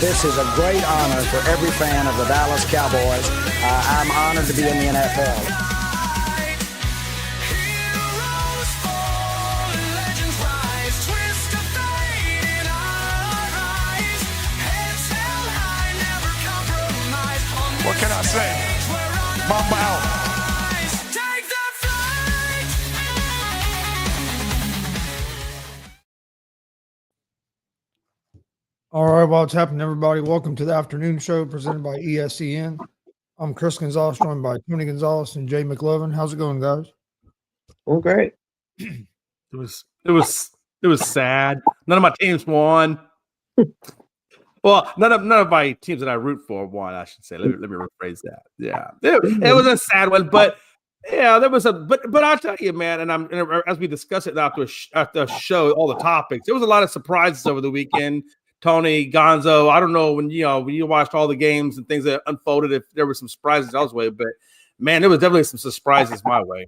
This is a great honor for every fan of the Dallas Cowboys. I'm honored to be in the NFL. What can I say? Mamba out. All right, well, what's happening, everybody? Welcome to the Afternoon Show presented by ESEN. I'm Chris Gonzalez, joined by Tony Gonzalez and Jay McLovin. How's it going, guys? Oh, great. It was sad. None of my teams won. Well, none of my teams that I root for won, I should say. Let me rephrase that. Yeah, it was a sad one, but yeah, there was but I'll tell you, man, and as we discuss it after the show, all the topics, there was a lot of surprises over the weekend. Tony, Gonzo, I don't know when you watched all the games and things that unfolded, if there were some surprises I was way, but man, there was definitely some surprises my way.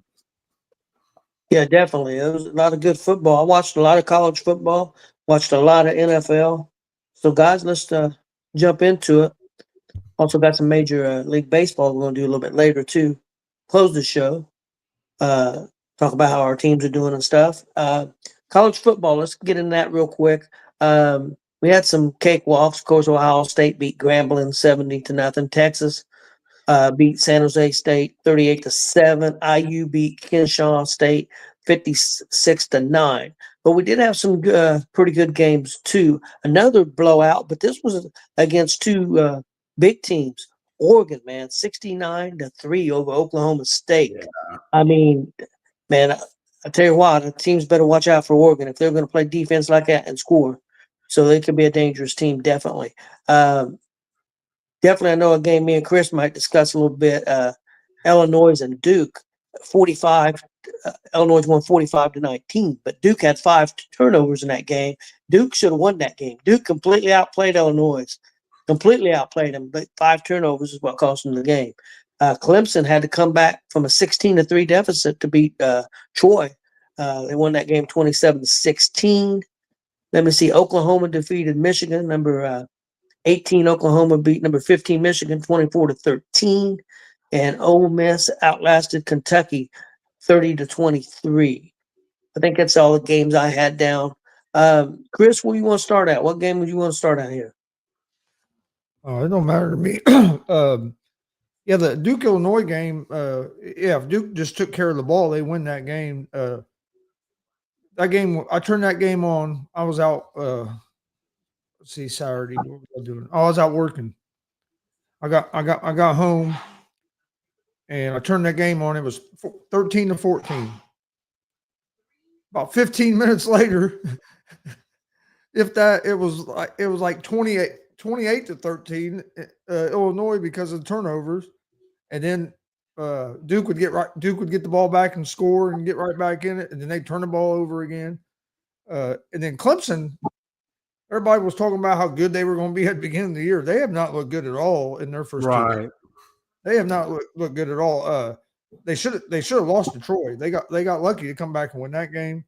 Yeah, definitely. There was a lot of good football. I watched a lot of college football, watched a lot of NFL. So, guys, let's jump into it. Also got some major league baseball we're going to do a little bit later, too. Close the show. Talk about how our teams are doing and stuff. College football, let's get into that real quick. We had some cakewalks. Of course, Ohio State beat Grambling 70-0. Texas beat San Jose State 38-7. IU beat Kennesaw State 56-9. But we did have some pretty good games too. Another blowout, but this was against two big teams. Oregon, man, 69-3 over Oklahoma State. Yeah. I mean, man, I tell you what, the teams better watch out for Oregon if they're going to play defense like that and score. So they could be a dangerous team, definitely. Definitely, I know a game me and Chris might discuss a little bit. Illinois and Duke, 45. Illinois won 45-19, but Duke had 5 turnovers in that game. Duke should have won that game. Duke completely outplayed Illinois, completely outplayed them, but 5 turnovers is what cost them the game. Clemson had to come back from a 16-3 deficit to beat Troy. They won that game 27-16. Let me see. Oklahoma defeated Michigan. Number 18 Oklahoma beat number 15 Michigan 24-13, and Ole Miss outlasted Kentucky 30-23. I think that's all the games I had down. Chris, where you want to start at? What game would you want to start at here? It don't matter to me. Yeah, the Duke Illinois game. If Duke just took care of the ball, they win that game. That game, I turned that game on. I was out. Let's see, Saturday. What was I doing? Oh, I was out working. I got home, and I turned that game on. It was 13-14. About 15 minutes later, if that, it was like 28-13 Illinois because of turnovers, and then Duke would get the ball back and score and get right back in it, and then they turn the ball over again. And then Clemson, everybody was talking about how good they were going to be at the beginning of the year. They have not looked good at all in their first 2 games. They have not looked good at all. They should have lost to Troy. They got lucky to come back and win that game.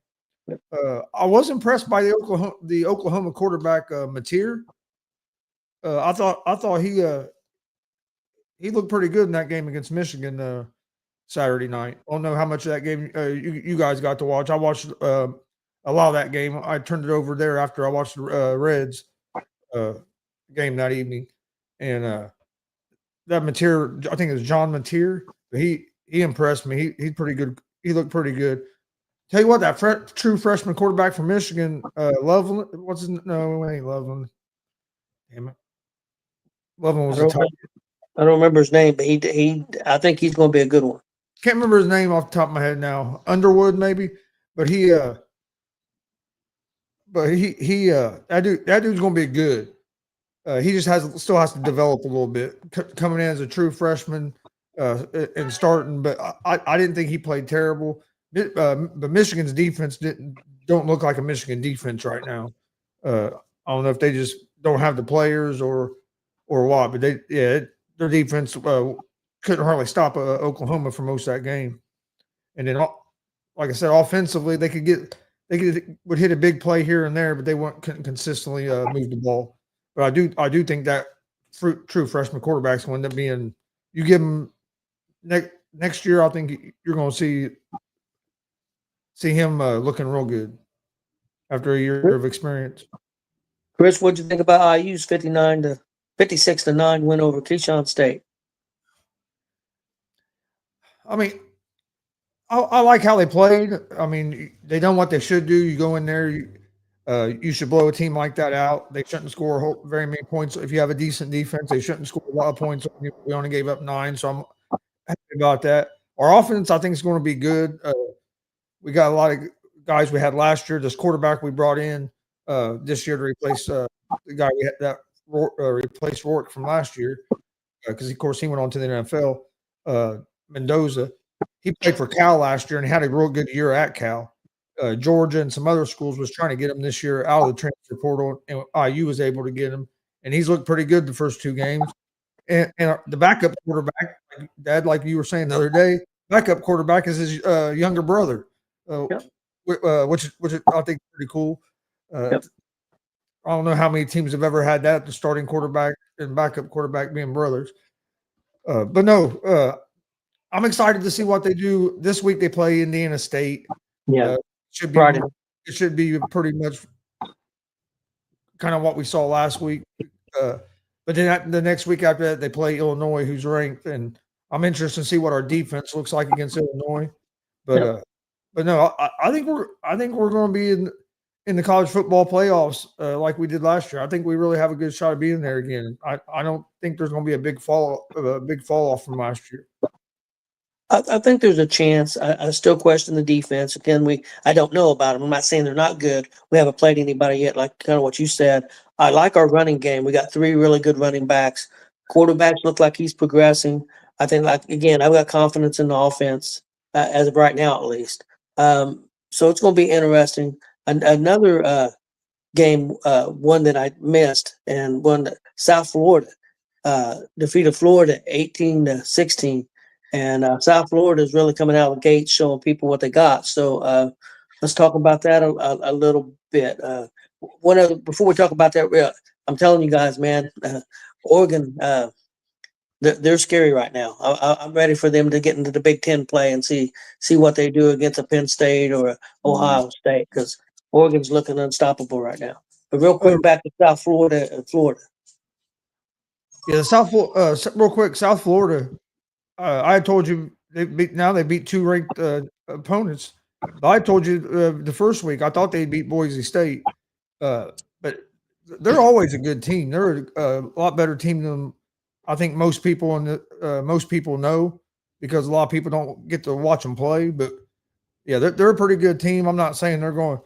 I was impressed by the Oklahoma quarterback Mateer. I thought he looked pretty good in that game against Michigan Saturday night. I don't know how much of that game you guys got to watch. I watched a lot of that game. I turned it over there after I watched the Reds game that evening, and that Mateer, I think it was John Mateer. He impressed me. He's pretty good. He looked pretty good. Tell you what, that true freshman quarterback from Michigan, Loveland. What's his? No, it ain't Loveland. Damn it. Loveland was a top. I don't remember his name, but he I think he's going to be a good one. Can't remember his name off the top of my head now. Underwood maybe, but that dude's going to be good. He just still has to develop a little bit. Coming in as a true freshman and starting, but I didn't think he played terrible. But Michigan's defense don't look like a Michigan defense right now. I don't know if they just don't have the players or what, but their defense couldn't hardly stop Oklahoma for most of that game. And then, like I said, offensively they would hit a big play here and there, but they couldn't consistently move the ball. But I do think that true freshman quarterbacks will end up being. You give them next year. I think you're going to see him looking real good after a year of experience. Chris, what'd you think about IU's 56-9 win over Keyshawn State? I mean, I like how they played. I mean, they done what they should do. You go in there, you should blow a team like that out. They shouldn't score very many points. If you have a decent defense, they shouldn't score a lot of points. We only gave up 9, so I'm happy about that. Our offense, I think, is going to be good. We got a lot of guys we had last year. This quarterback we brought in this year to replace the guy we had that replaced Rourke from last year, because of course he went on to the NFL. Mendoza, he played for Cal last year and had a real good year at Cal. Georgia and some other schools was trying to get him this year out of the transfer portal, and IU was able to get him, and he's looked pretty good the first 2 games. And the backup quarterback, Dad, like you were saying the other day, backup quarterback is his younger brother, which I think is pretty cool. I don't know how many teams have ever had that, the starting quarterback and backup quarterback being brothers. But no, I'm excited to see what they do this week. They play Indiana State. Yeah, it should be pretty much kind of what we saw last week. But then the next week after that, they play Illinois, who's ranked, and I'm interested to see what our defense looks like against Illinois. But no, I think we're going to be in the college football playoffs like we did last year. I think we really have a good shot of being there again. I don't think there's going to be a big fall off from last year. I think there's a chance. I still question the defense. Again, I don't know about them. I'm not saying they're not good. We haven't played anybody yet, like kind of what you said. I like our running game. We got 3 really good running backs. Quarterbacks look like he's progressing. I think, I've got confidence in the offense as of right now, at least. So it's going to be interesting. Another game, one that I missed, and one that South Florida defeated Florida 18-16. And South Florida is really coming out of the gate, showing people what they got. So let's talk about that a little bit. Before we talk about that, I'm telling you guys, man, Oregon, they're scary right now. I'm ready for them to get into the Big Ten play and see what they do against a Penn State or Ohio State, because Oregon's looking unstoppable right now. But real quick, back to South Florida and Florida. Yeah, real quick, South Florida. I told you they beat 2 ranked opponents. I told you the first week I thought they'd beat Boise State, but they're always a good team. They're a lot better team than I think most people know, because a lot of people don't get to watch them play. But yeah, they're a pretty good team. I'm not saying they're going.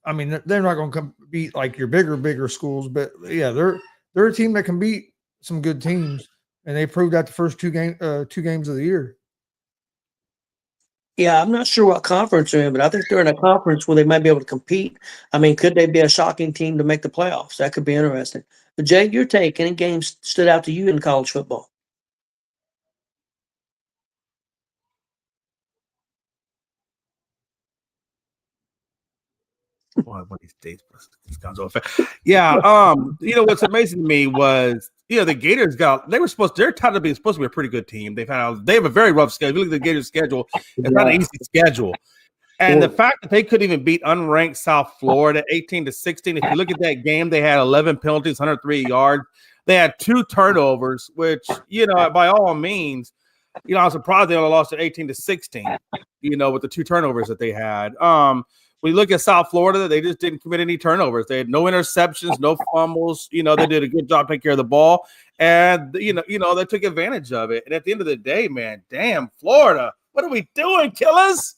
I mean, they're not going to beat like your bigger schools, but yeah, they're a team that can beat some good teams. And they proved that the first 2 games of the year. Yeah, I'm not sure what conference they're in, but I think they're in a conference where they might be able to compete. I mean, could they be a shocking team to make the playoffs? That could be interesting. But Jay, your take, any games stood out to you in college football? One of these days, this guy's over. Yeah, what's amazing to me was, the Gators they're supposed to be a pretty good team. They have a very rough schedule. Look at the Gators schedule; it's not an easy schedule. And the fact that they couldn't even beat unranked South Florida 18-16. If you look at that game, they had 11 penalties, 103 yards. They had 2 turnovers, which by all means, I'm surprised they only lost at 18-16. With the 2 turnovers that they had. When you look at South Florida, they just didn't commit any turnovers. They had no interceptions, no fumbles. They did a good job taking care of the ball, and they took advantage of it. And at the end of the day, man, damn, Florida, what are we doing, killers?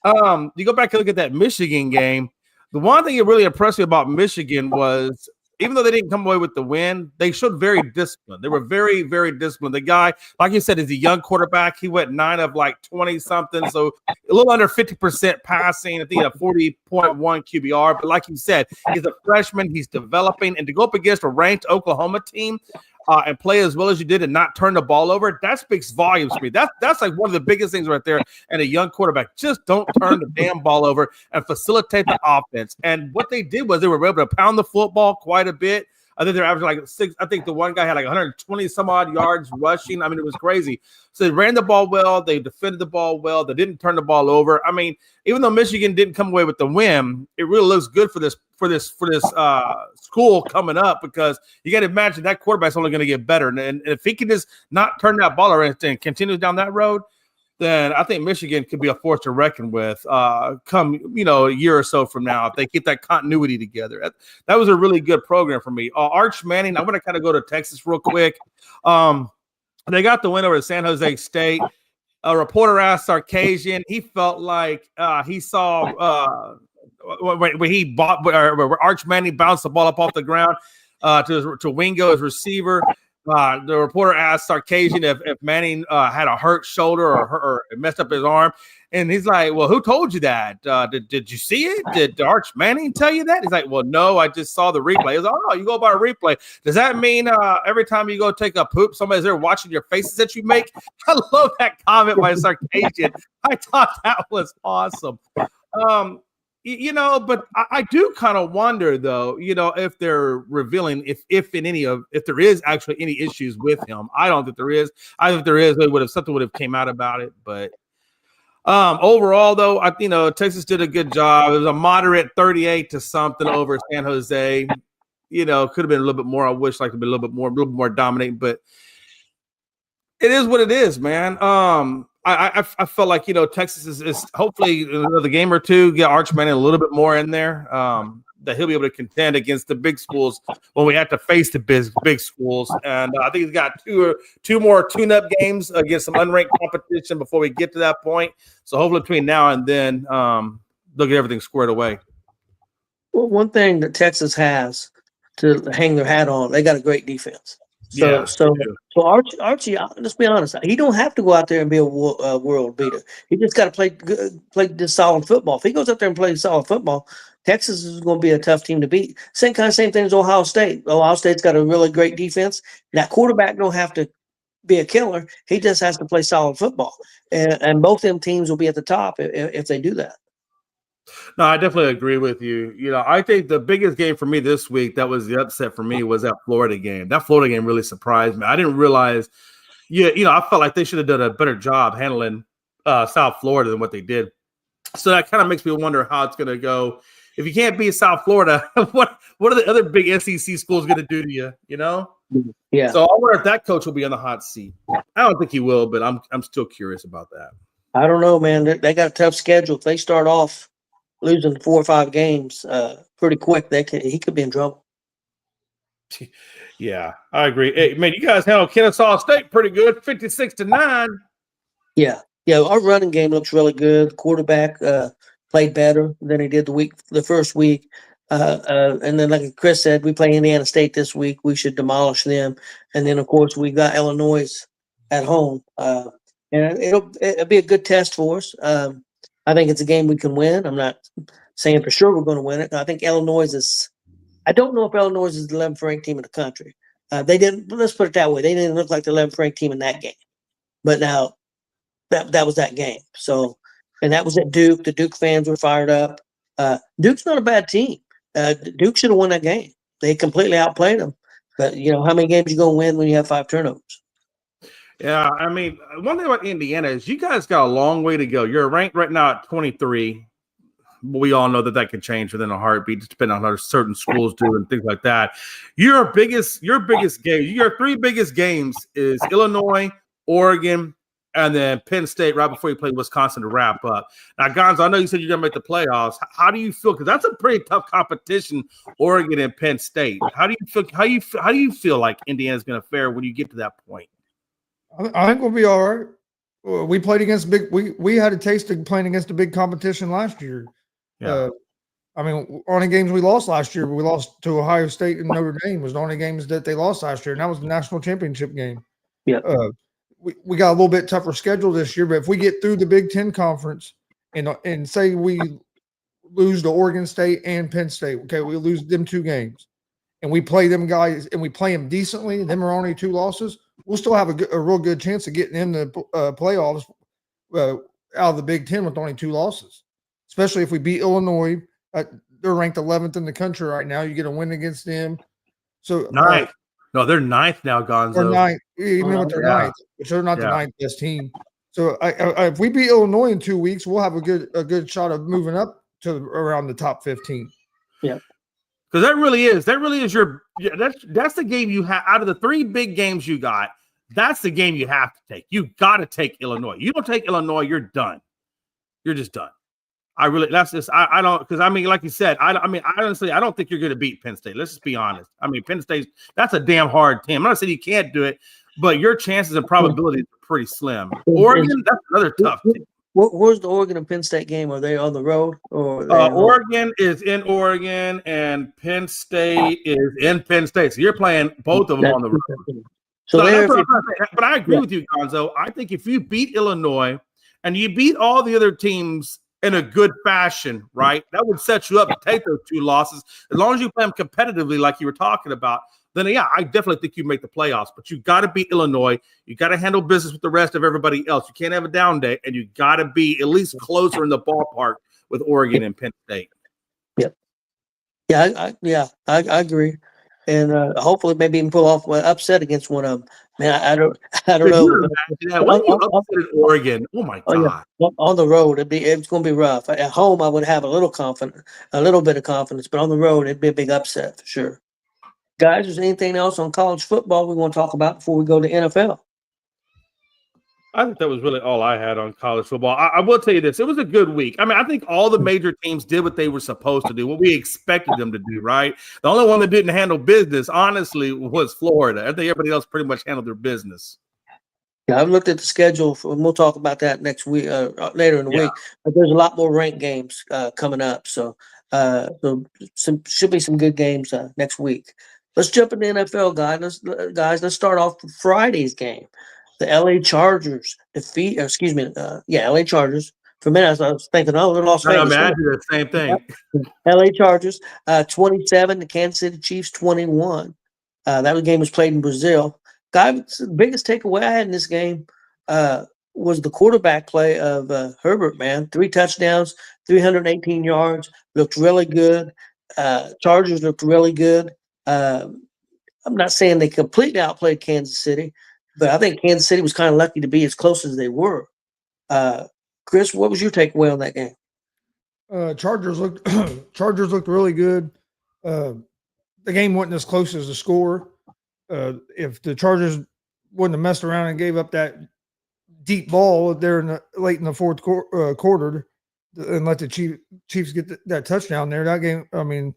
You go back and look at that Michigan game. The one thing that really impressed me about Michigan was, even though they didn't come away with the win, they showed very disciplined. They were very, very disciplined. The guy, like you said, is a young quarterback. He went 9 of like 20-something, so a little under 50% passing. I think he had a 40.1 QBR. But like you said, he's a freshman. He's developing. And to go up against a ranked Oklahoma team and play as well as you did and not turn the ball over, that speaks volumes to me. That's like one of the biggest things right there. And a young quarterback, just don't turn the damn ball over and facilitate the offense. And what they did was they were able to pound the football quite a bit. I think they're averaging like 6. I think the one guy had like 120 some odd yards rushing. I mean, it was crazy. So they ran the ball well. They defended the ball well. They didn't turn the ball over. I mean, even though Michigan didn't come away with the win, it really looks good for this school coming up, because you got to imagine that quarterback's only going to get better. And if he can just not turn that ball around and continue down that road, then I think Michigan could be a force to reckon with come, a year or so from now, if they get that continuity together. That was a really good program for me. Arch Manning, I'm going to kind of go to Texas real quick. They got the win over San Jose State. A reporter asked Sarkisian, he felt like he saw where Arch Manning bounced the ball up off the ground to Wingo, his receiver. The reporter asked Sarkisian if Manning had a hurt shoulder or messed up his arm. And he's like, well, who told you that? Did you see it? Did Arch Manning tell you that? He's like, well, no, I just saw the replay. He's like, oh, you go by a replay. Does that mean every time you go take a poop, somebody's there watching your faces that you make? I love that comment by Sarkisian. I thought that was awesome. But I do kind of wonder, though, if they're revealing if there is actually any issues with him. I don't think there is. I think there is. Something would have came out about it. But overall, though, Texas did a good job. It was a moderate 38 to something over San Jose. Could have been a little bit more. I wish like to be a little bit more dominating, but it is what it is, man. I felt like Texas is hopefully another game or two get Arch Manning a little bit more in there, that he'll be able to contend against the big schools when we have to face the big schools. And I think he's got two more tune-up games against some unranked competition before we get to that point. So hopefully between now and then they'll get everything squared away. Well, one thing that Texas has to hang their hat on, they got a great defense. So Archie, let's be honest, he don't have to go out there and be a world beater. He just got to play this solid football. If he goes out there and plays solid football, Texas is going to be a tough team to beat. Same thing as Ohio State. Ohio State's got a really great defense. That quarterback don't have to be a killer. He just has to play solid football, and both them teams will be at the top if they do that. No, I definitely agree with you. I think the biggest game for me this week that was the upset for me was that Florida game. That Florida game really surprised me. I didn't realize, I felt like they should have done a better job handling South Florida than what they did. So that kind of makes me wonder how it's going to go. If you can't beat South Florida, what are the other big SEC schools going to do to you? Yeah. So I wonder if that coach will be on the hot seat. I don't think he will, but I'm still curious about that. I don't know, man. They got a tough schedule. If they start off losing 4 or 5 games pretty quick, he could be in trouble. Yeah, I agree. Hey, man, you guys handled Kennesaw State pretty good, 56-9. Yeah. Our running game looks really good. The quarterback played better than he did the first week. And then, like Chris said, we play Indiana State this week. We should demolish them. And then, of course, we got Illinois at home. And it'll be a good test for us. I think it's a game we can win. I'm not saying for sure we're going to win it. I think I don't know if Illinois is the 11th ranked team in the country. Let's put it that way. They didn't look like the 11th ranked team in that game. But now that was that game. So, and that was at Duke. The Duke fans were fired up. Duke's not a bad team. Duke should have won that game. They completely outplayed them. But, how many games you going to win when you have 5 turnovers? Yeah, I mean, one thing about Indiana is you guys got a long way to go. You're ranked right now at 23. We all know that can change within a heartbeat, just depending on how certain schools do and things like that. Your biggest game, your 3 biggest games is Illinois, Oregon, and then Penn State right before you play Wisconsin to wrap up. Now, Gonzo, I know you said you're going to make the playoffs. How do you feel? Because that's a pretty tough competition, Oregon and Penn State. How do you feel? How do you feel like Indiana's going to fare when you get to that point? I think we'll be all right. We played against we had a taste of playing against a big competition last year. Yeah. Only games we lost last year, we lost to Ohio State and Notre Dame was the only games that they lost last year, and that was the national championship game. Yeah. We got a little bit tougher schedule this year, but if we get through the Big Ten conference and say we lose to Oregon State and Penn State, okay, we lose them 2 games, and we play them guys and we play them decently, them are only 2 losses, we'll still have a real good chance of getting in the playoffs out of the Big Ten with only 2 losses, especially if we beat Illinois. They're ranked 11th in the country right now. You get a win against them. So Ninth. No, they're ninth now, Gonzo. or ninth, even with their ninth, which they're not the ninth best team. So if we beat Illinois in 2 weeks, we'll have a good shot of moving up to around the top 15. Yeah. Because that really is your that's the game you have out of the 3 big games you got. That's the game you have to take. You got to take Illinois. You don't take Illinois, you're done. You're just done. I don't, because I mean, like you said, I honestly, I don't think you're going to beat Penn State. Let's just be honest. I mean, Penn State, that's a damn hard team. I'm not saying you can't do it, but your chances and probabilities are pretty slim. Oregon, that's another tough team. Where's the Oregon and Penn State game? Are they on the road or Oregon is in Oregon and Penn State is in Penn State. So you're playing both of them on the road. But I agree with you, Gonzo. I think if you beat Illinois and you beat all the other teams in a good fashion, right, that would set you up to take those 2 losses. As long as you play them competitively, like you were talking about, then yeah, I definitely think you make the playoffs. But you got to beat Illinois. You got to handle business with the rest of everybody else. You can't have a down day, and you got to be at least closer in the ballpark with Oregon and Penn State. Yeah, I agree. And hopefully maybe even pull off an upset against one of them. Man, I don't know. When you upset Oregon, oh my God! Yeah. On the road, it's going to be rough. At home, I would have a little bit of confidence, but on the road, it'd be a big upset for sure. Guys, is there anything else on college football we want to talk about before we go to NFL? I think that was really all I had on college football. I will tell you this. It was a good week. I mean, I think all the major teams did what they were supposed to do, what we expected them to do, right? The only one that didn't handle business, honestly, was Florida. I think everybody else pretty much handled their business. Yeah, I've looked at the schedule, and we'll talk about that next week, later in the week. But there's a lot more ranked games coming up. So should be some good games next week. Let's jump into NFL, guys. Let's start off with Friday's game. The LA Chargers LA Chargers. For a minute, I was thinking, they're Las Vegas. I do the same thing. LA Chargers, 27, the Kansas City Chiefs, 21. That game was played in Brazil. Guys, the biggest takeaway I had in this game was the quarterback play of Herbert, man. 3 touchdowns, 318 yards, looked really good. Chargers looked really good. I'm not saying they completely outplayed Kansas City, but I think Kansas City was kind of lucky to be as close as they were. Chris, what was your takeaway on that game? Chargers looked really good. The game wasn't as close as the score. If the Chargers wouldn't have messed around and gave up that deep ball there late in the fourth quarter and let the Chiefs get that touchdown there, that game, I mean,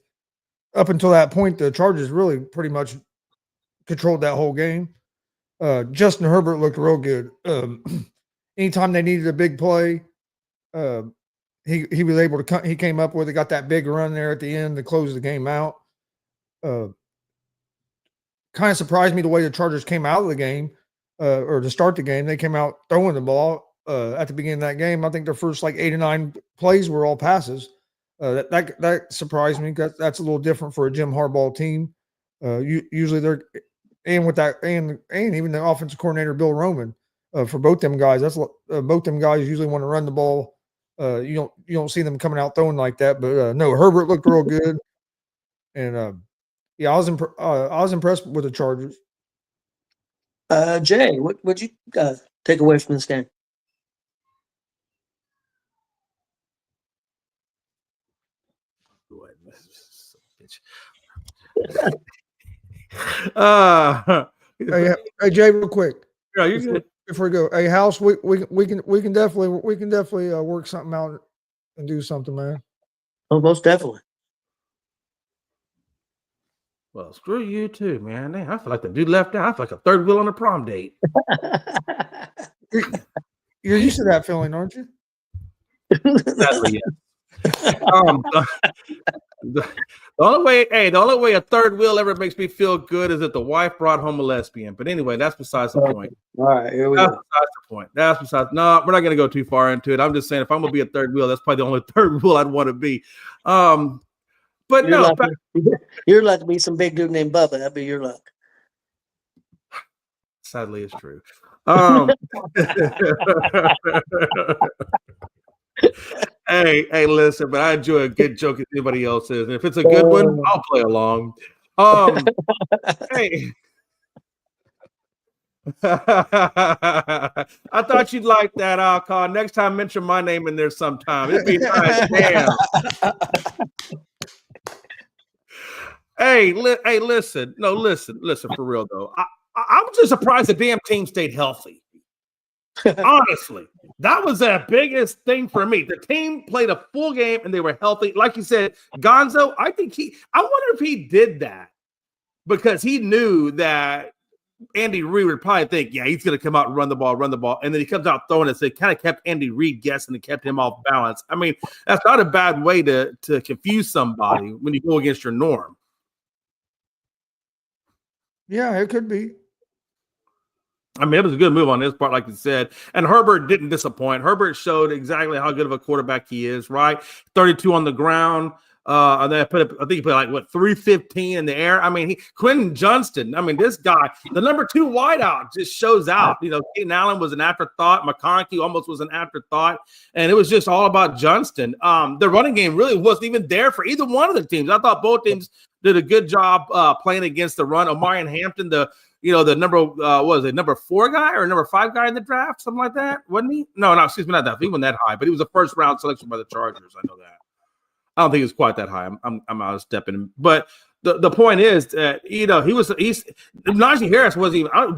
up until that point, the Chargers really pretty much controlled that whole game. Justin Herbert looked real good. Anytime they needed a big play, he was able to. He came up with it. Got that big run there at the end to close the game out. Kind of surprised me the way the Chargers came out of the game, or to start the game. They came out throwing the ball at the beginning of that game. I think their first 8 or 9 plays were all passes. That surprised me because that's a little different for a Jim Harbaugh team. Usually they're and even the offensive coordinator Bill Roman, for both them guys. That's both them guys usually want to run the ball. You don't see them coming out throwing like that. But no, Herbert looked real good, and I was impressed with the Chargers. Jay, what'd you take away from this game? Hey Jay, real quick. Yeah, you're good. Before we go, hey House, we can definitely work something out and do something, man. Oh, most definitely. Well, screw you too, man. I feel like the dude left out. I feel like a third wheel on a prom date. You're used to that feeling, aren't you? Sadly, yeah. The only way a third wheel ever makes me feel good is that the wife brought home a lesbian. But anyway, that's besides the point. All right, here we go. That's besides the point. No, we're not going to go too far into it. I'm just saying, if I'm going to be a third wheel, that's probably the only third wheel I'd want to be. But you're lucky to be some big dude named Bubba. That'd be your luck. Sadly, it's true. Hey, listen, but I enjoy a good joke if anybody else is. And if it's a good one, I'll play along. Hey. I thought you'd like that, Carl. Next time, mention my name in there sometime. It'd be nice. Damn. Hey, listen. No, listen for real though. I'm just surprised the damn team stayed healthy. Honestly, that was the biggest thing for me. The team played a full game and they were healthy. Like you said, Gonzo, I wonder if he did that because he knew that Andy Reid would probably think, yeah, he's going to come out and run the ball. And then he comes out throwing it. So it kind of kept Andy Reid guessing and kept him off balance. I mean, that's not a bad way to confuse somebody when you go against your norm. Yeah, it could be. I mean, it was a good move on his part, like you said. And Herbert didn't disappoint. Herbert showed exactly how good of a quarterback he is, right? 32 on the ground. And then I think he put like 315 in the air. I mean, Quentin Johnston. I mean, this guy, the number 2 wideout, just shows out. You know, Keaton Allen was an afterthought. McConkey almost was an afterthought, and it was just all about Johnston. The running game really wasn't even there for either one of the teams. I thought both teams did a good job playing against the run. Omarion Hampton, the number 4 guy or number 5 guy in the draft, something like that, wasn't he? No, excuse me, not that. He wasn't that high, but he was a first round selection by the Chargers. I know that. I don't think it was quite that high. I'm out of stepping. But the point is that he's Najee Harris wasn't even. I don't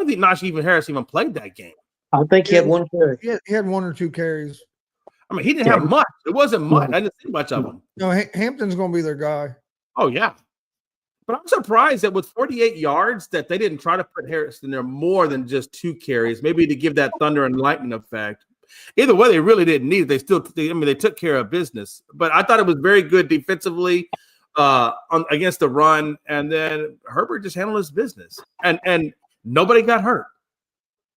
think Najee Harris even played that game. I think he had 1 carry. He had 1 or 2 carries. I mean, he didn't have much. It wasn't much. I didn't see much of him. No, Hampton's going to be their guy. Oh yeah, but I'm surprised that with 48 yards that they didn't try to put Harris in there more than just 2 carries, maybe to give that thunder and lightning effect. Either way, they really didn't need it. They took care of business. But I thought it was very good defensively against the run, and then Herbert just handled his business, and nobody got hurt.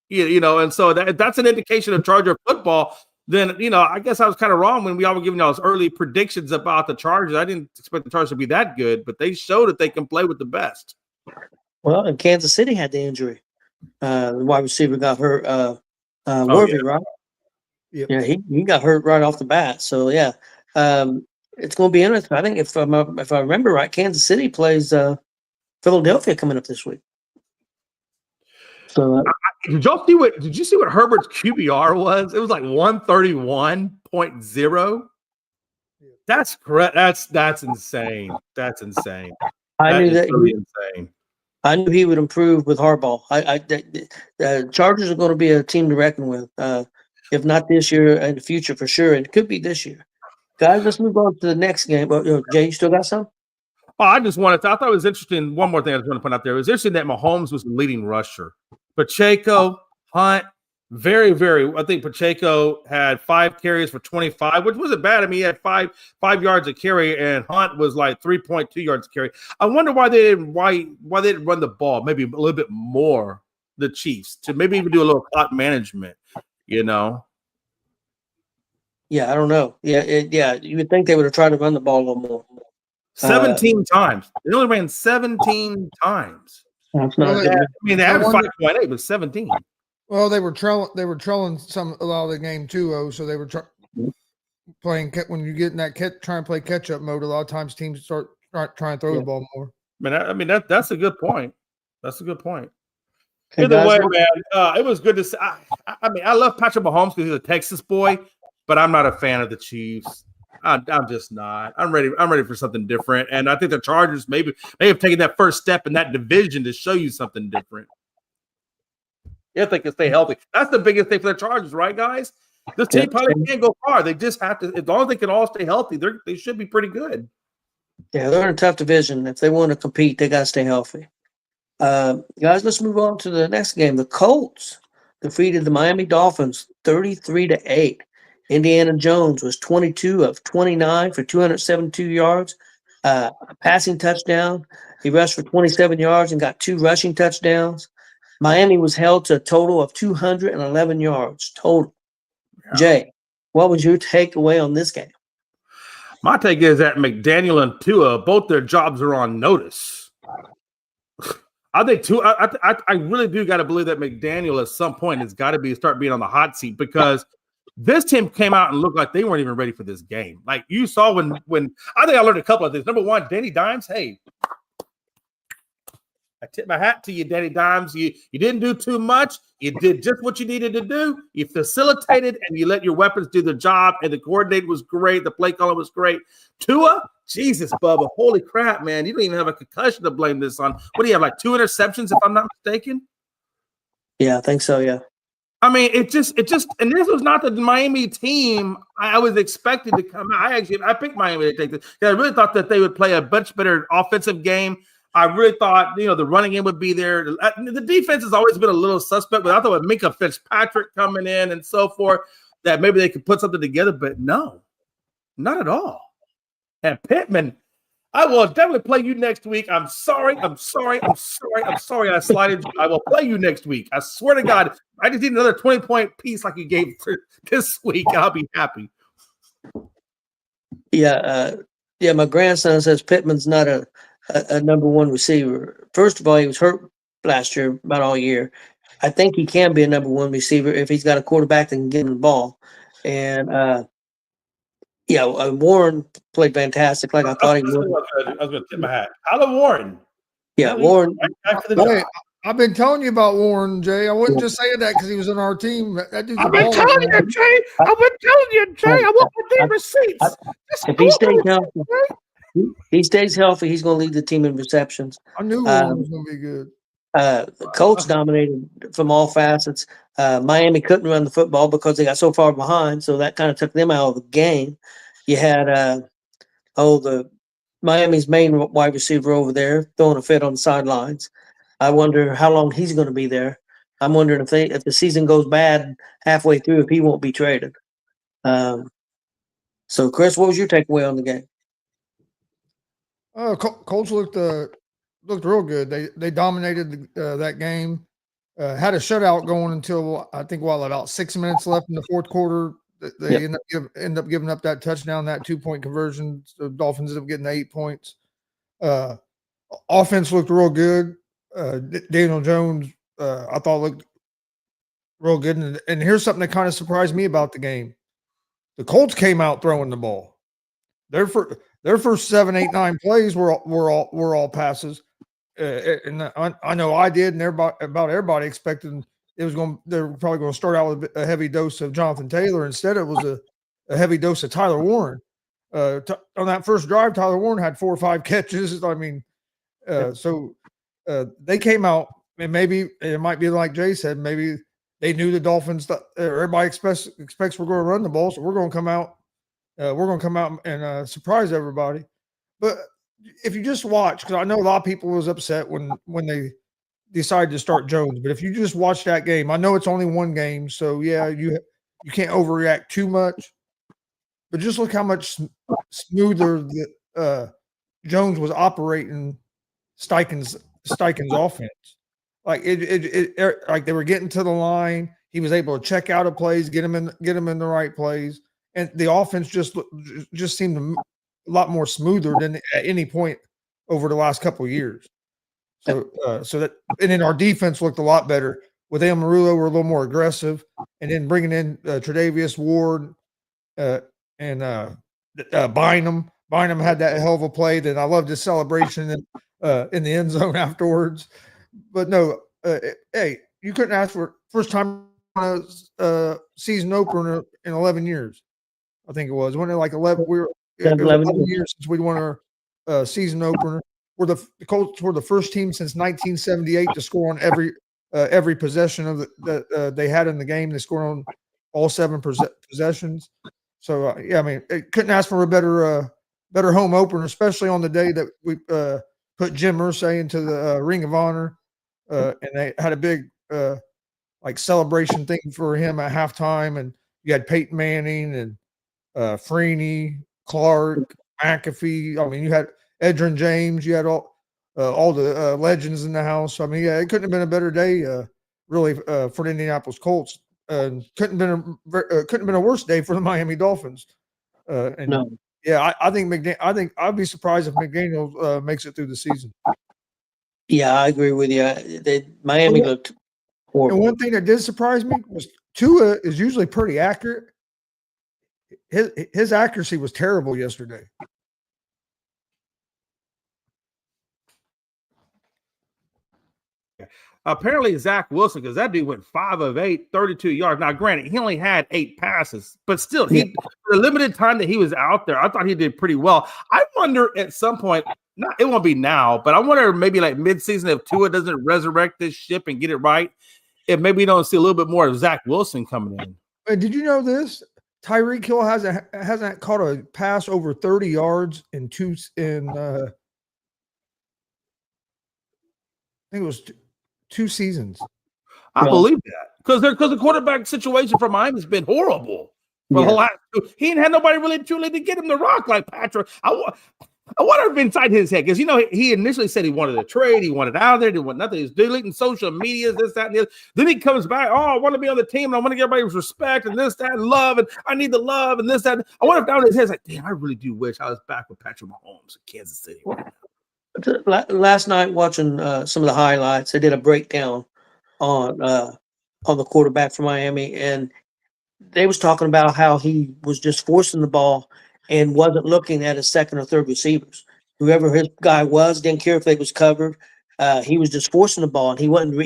You know, and so that's an indication of Charger football. Then I guess I was kind of wrong when we all were giving those early predictions about the Chargers. I didn't expect the Chargers to be that good, but they showed that they can play with the best. Well, and Kansas City had the injury. The wide receiver got hurt. Worthy, right? Yep. Yeah, he got hurt right off the bat. So yeah, it's going to be interesting. I think if I remember right, Kansas City plays Philadelphia coming up this week. So did you see what Herbert's QBR was? It was like 131.0. That's correct. That's insane. That's insane. I knew that really insane. I knew he would improve with Harbaugh. The Chargers are going to be a team to reckon with. If not this year, in the future for sure. And it could be this year. Guys, let's move on to the next game. Jay, you still got some? Oh, I thought it was interesting. One more thing I just want to point out there. It was interesting that Mahomes was the leading rusher. Pacheco, Hunt, very, very. I think Pacheco had 5 carries for 25, which wasn't bad. I mean, he had 5 yards a carry, and Hunt was like 3.2 yards a carry. I wonder why they didn't run the ball maybe a little bit more, the Chiefs, to maybe even do a little clock management. Yeah, I don't know. Yeah, you would think they would have tried to run the ball a little more. 17 times. They only ran 17 times. That's not good. I mean, they averaged 5.8, but 17. Well, they were trailing a lot of the game too. So they were playing when you get in that trying to play catch up mode. A lot of times teams start trying to throw the ball more. That's a good point. That's a good point. Okay, Either guys, way, man, it was good to see. I mean, I love Patrick Mahomes because he's a Texas boy, but I'm not a fan of the Chiefs. I'm just not. I'm ready for something different, and I think the Chargers may have taken that first step in that division to show you something different. If they can stay healthy, that's the biggest thing for the Chargers, right, guys? This team probably can't go far. They just have to. As long as they can all stay healthy, they should be pretty good. Yeah, they're in a tough division. If they want to compete, they got to stay healthy. Guys, let's move on to the next game. The Colts defeated the Miami Dolphins 33-8. Indiana Jones was 22 of 29 for 272 yards, a passing touchdown. He rushed for 27 yards and got 2 rushing touchdowns. Miami was held to a total of 211 yards total. Yeah. Jay, what was your takeaway on this game? My take is that McDaniel and Tua, both their jobs are on notice. I think I really do got to believe that McDaniel at some point has got to start being on the hot seat, because this team came out and looked like they weren't even ready for this game. Like you saw when I think I learned a couple of things. Number one, Danny Dimes, hey, I tip my hat to you, Danny Dimes. You didn't do too much. You did just what you needed to do. You facilitated and you let your weapons do the job. And the coordinator was great. The play caller was great. Tua, Jesus, Bubba, holy crap, man! You don't even have a concussion to blame this on. What do you have, like 2 interceptions, if I'm not mistaken? Yeah, I think so. Yeah. I mean, it just, and this was not the Miami team I was expected to come out. I picked Miami to take this. I really thought that they would play a much better offensive game. I really thought, the running game would be there. The defense has always been a little suspect, but I thought with Minka Fitzpatrick coming in and so forth, that maybe they could put something together, but no, not at all. And Pittman, I will definitely play you next week. I'm sorry. I slided you. I will play you next week. I swear to God, I just need another 20-point piece like you gave for this week. I'll be happy. Yeah. My grandson says Pittman's not a number one receiver. First of all, he was hurt last year about all year. I think he can be a number one receiver if he's got a quarterback that can give him the ball. And Warren played fantastic, like I thought he would. I was going to tip my hat. Tyler Warren. Yeah, Warren. Hey, I've been telling you about Warren, Jay. I wasn't just saying that because he was on our team. That dude's I've been telling you, Jay. I want the receipts. If he stays healthy, he stays healthy, he's going to lead the team in receptions. I knew Warren was going to be good. The Colts dominated from all facets. Miami couldn't run the football because they got so far behind, so that kind of took them out of the game. You had the Miami's main wide receiver over there throwing a fit on the sidelines. I wonder how long he's going to be there. I'm wondering if the season goes bad halfway through, if he won't be traded. So, Chris, what was your takeaway on the game? Colts looked real good. They dominated that game. Had a shutout going until I think about 6 minutes left in the fourth quarter. They end up giving up that touchdown, that 2-point conversion. The Dolphins end up getting the 8 points. Offense looked real good. Daniel Jones, I thought looked real good. And here's something that kind of surprised me about the game: the Colts came out throwing the ball. Their first 7, 8, 9 plays were all passes. And I know I did, and everybody expected they were probably going to start out with a heavy dose of Jonathan Taylor. Instead, it was a heavy dose of Tyler Warren. On that first drive, Tyler Warren had 4 or 5 catches. I mean, so they came out, and maybe it might be like Jay said, maybe they knew the Dolphins. Everybody expects we're going to run the ball, so we're going to come out. And surprise everybody. But if you just watch, because I know a lot of people was upset when they decided to start Jones, but if you just watch that game, I know it's only one game, so yeah, you can't overreact too much. But just look how much smoother Jones was operating Steichen's offense. Like it like they were getting to the line. He was able to check out of plays, get him in the right plays, and the offense just seemed a lot more smoother than at any point over the last couple of years. So and then our defense looked a lot better with Amarulo. We're a little more aggressive, and then bringing in Tre'Davious Ward and Bynum. Bynum had that hell of a play. That I loved his celebration in the end zone afterwards. But no, hey, you couldn't ask for first time season opener in 11 years. I think it was. Wasn't it like 11? It was 11 years since we won our season opener. The Colts were the first team since 1978 to score on every possession of that they had in the game. They scored on all 7 possessions. So I mean, it couldn't ask for a better home opener, especially on the day that we put Jim Irsay into the Ring of Honor, and they had a big like celebration thing for him at halftime. And you had Peyton Manning and Freeney, Clark, McAfee. I mean, you had Edgerrin James. You had all the legends in the house. I mean, yeah, it couldn't have been a better day, really, for the Indianapolis Colts. Couldn't have been a worse day for the Miami Dolphins. No. Yeah, I think I'd be surprised if McDaniel makes it through the season. Yeah, I agree with you. Miami looked horrible. And one thing that did surprise me was Tua is usually pretty accurate. His accuracy was terrible yesterday. apparently Zach Wilson, because that dude went 5 of 8, 32 yards. Now, granted, he only had 8 passes, but still, for the limited time that he was out there, I thought he did pretty well. I wonder at some point, it won't be now, but I wonder maybe like midseason if Tua doesn't resurrect this ship and get it right, if maybe we don't see a little bit more of Zach Wilson coming in. And did you know this? Tyreek Hill hasn't caught a pass over 30 yards I think it was 2 seasons. I believe that because the quarterback situation for Miami has been horrible. For the last he ain't had nobody really truly to get him to rock like Patrick. I wonder if inside his head, because he initially said he wanted a trade, he wanted out of there, he wanted nothing. He's deleting social media, this, that, and the other. Then he comes back, I want to be on the team, and I want to get everybody's respect and this, that, and love, and I need the love and this, that. I wonder if down in his head, like, damn, I really do wish I was back with Patrick Mahomes in Kansas City. Last night, watching some of the highlights, they did a breakdown on the quarterback for Miami, and they was talking about how he was just forcing the ball and wasn't looking at his second or third receivers. Whoever his guy was didn't care if they was covered. He was just forcing the ball, and he wasn't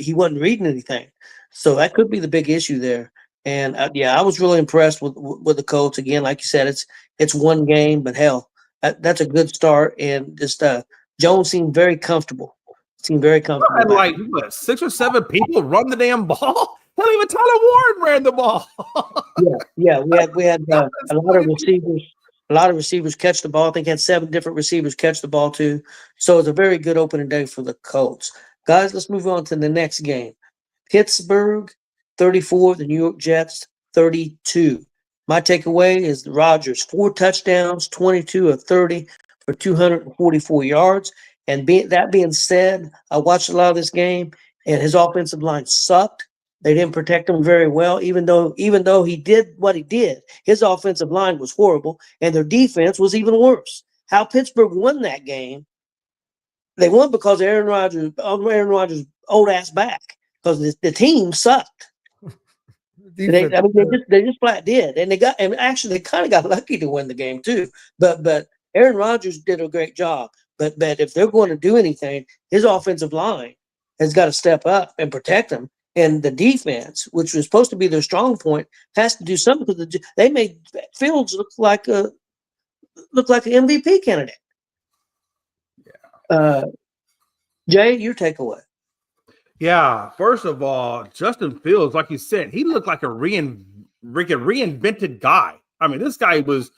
reading anything. So that could be the big issue there. And I was really impressed with the Colts. Again, like you said, it's one game, but hell, that's a good start. And just Jones seemed very comfortable. And like 6 or 7 people run the damn ball. Hell, even Tyler Warren ran the ball. yeah. We had a lot of receivers. A lot of receivers catch the ball. I think had 7 different receivers catch the ball too. So it's a very good opening day for the Colts. Guys, let's move on to the next game. Pittsburgh 34, the New York Jets 32. My takeaway is Rodgers 4 touchdowns, 22 of 30 for 244 yards. And that being said, I watched a lot of this game, and his offensive line sucked. They didn't protect him very well, even though he did what he did. His offensive line was horrible, and their defense was even worse. How Pittsburgh won that game? They won because Aaron Rodgers' old ass back, because the team sucked. They just flat did, and actually they kind of got lucky to win the game too. But Aaron Rodgers did a great job. But if they're going to do anything, his offensive line has got to step up and protect them. And the defense, which was supposed to be their strong point, has to do something because they made Fields look like an MVP candidate. Yeah. Jay, your takeaway. Yeah. First of all, Justin Fields, like you said, he looked like a reinvented guy. I mean, this guy was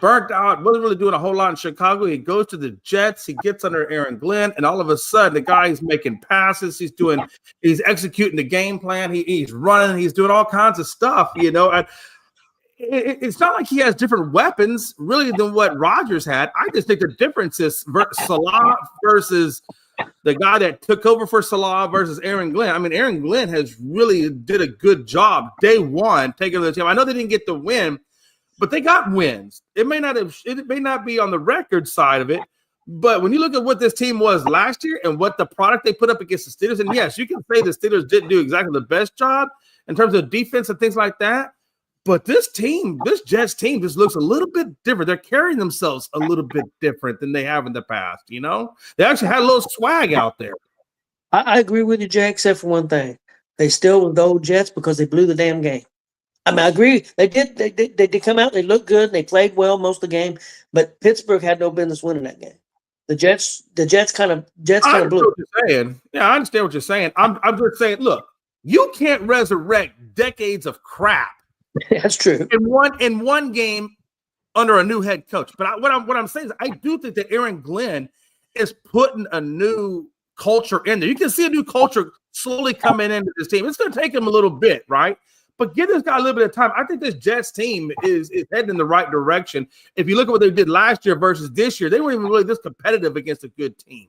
burnt out, wasn't really doing a whole lot in Chicago. He goes to the Jets, he gets under Aaron Glenn, and all of a sudden the guy's making passes, he's executing the game plan, he's running, he's doing all kinds of stuff, and it's not like he has different weapons really than what Rodgers had. I just think the difference is Salah versus the guy that took over for Salah versus Aaron Glenn. I mean, Aaron Glenn has really did a good job day one taking the team. I know they didn't get the win, but they got wins. It may not be on the record side of it, but when you look at what this team was last year and what the product they put up against the Steelers, and yes, you can say the Steelers didn't do exactly the best job in terms of defense and things like that, but this Jets team just looks a little bit different. They're carrying themselves a little bit different than they have in the past, They actually had a little swag out there. I agree with you, Jay, except for one thing. They still were the old Jets because they blew the damn game. I mean, I agree. They did come out. They looked good. They played well most of the game, but Pittsburgh had no business winning that game. The Jets kind of blew. I understand what you're saying. Yeah, I understand what you're saying. I'm just saying, look, you can't resurrect decades of crap. That's true. In one game under a new head coach. But what I'm saying is, I do think that Aaron Glenn is putting a new culture in there. You can see a new culture slowly coming into this team. It's going to take him a little bit, right? But give this guy a little bit of time. I think this Jets team is heading in the right direction. If you look at what they did last year versus this year, they weren't even really this competitive against a good team.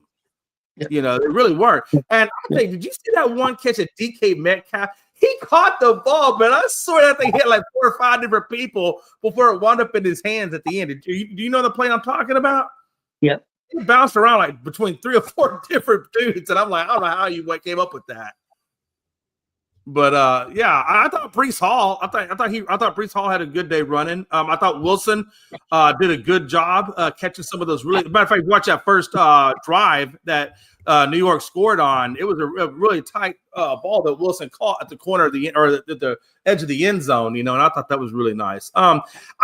They really weren't. And I think, did you see that one catch at DK Metcalf? He caught the ball, but I swear that thing hit like 4 or 5 different people before it wound up in his hands at the end. Do you know the play I'm talking about? Yep. He bounced around like between 3 or 4 different dudes, and I'm like, I don't know how you came up with that. But yeah, I thought Brees Hall. I thought Brees Hall had a good day running. I thought Wilson did a good job catching some of those really. Matter of fact, watch that first drive that New York scored on. It was a really tight ball that Wilson caught at the corner of the edge of the end zone. And I thought that was really nice. I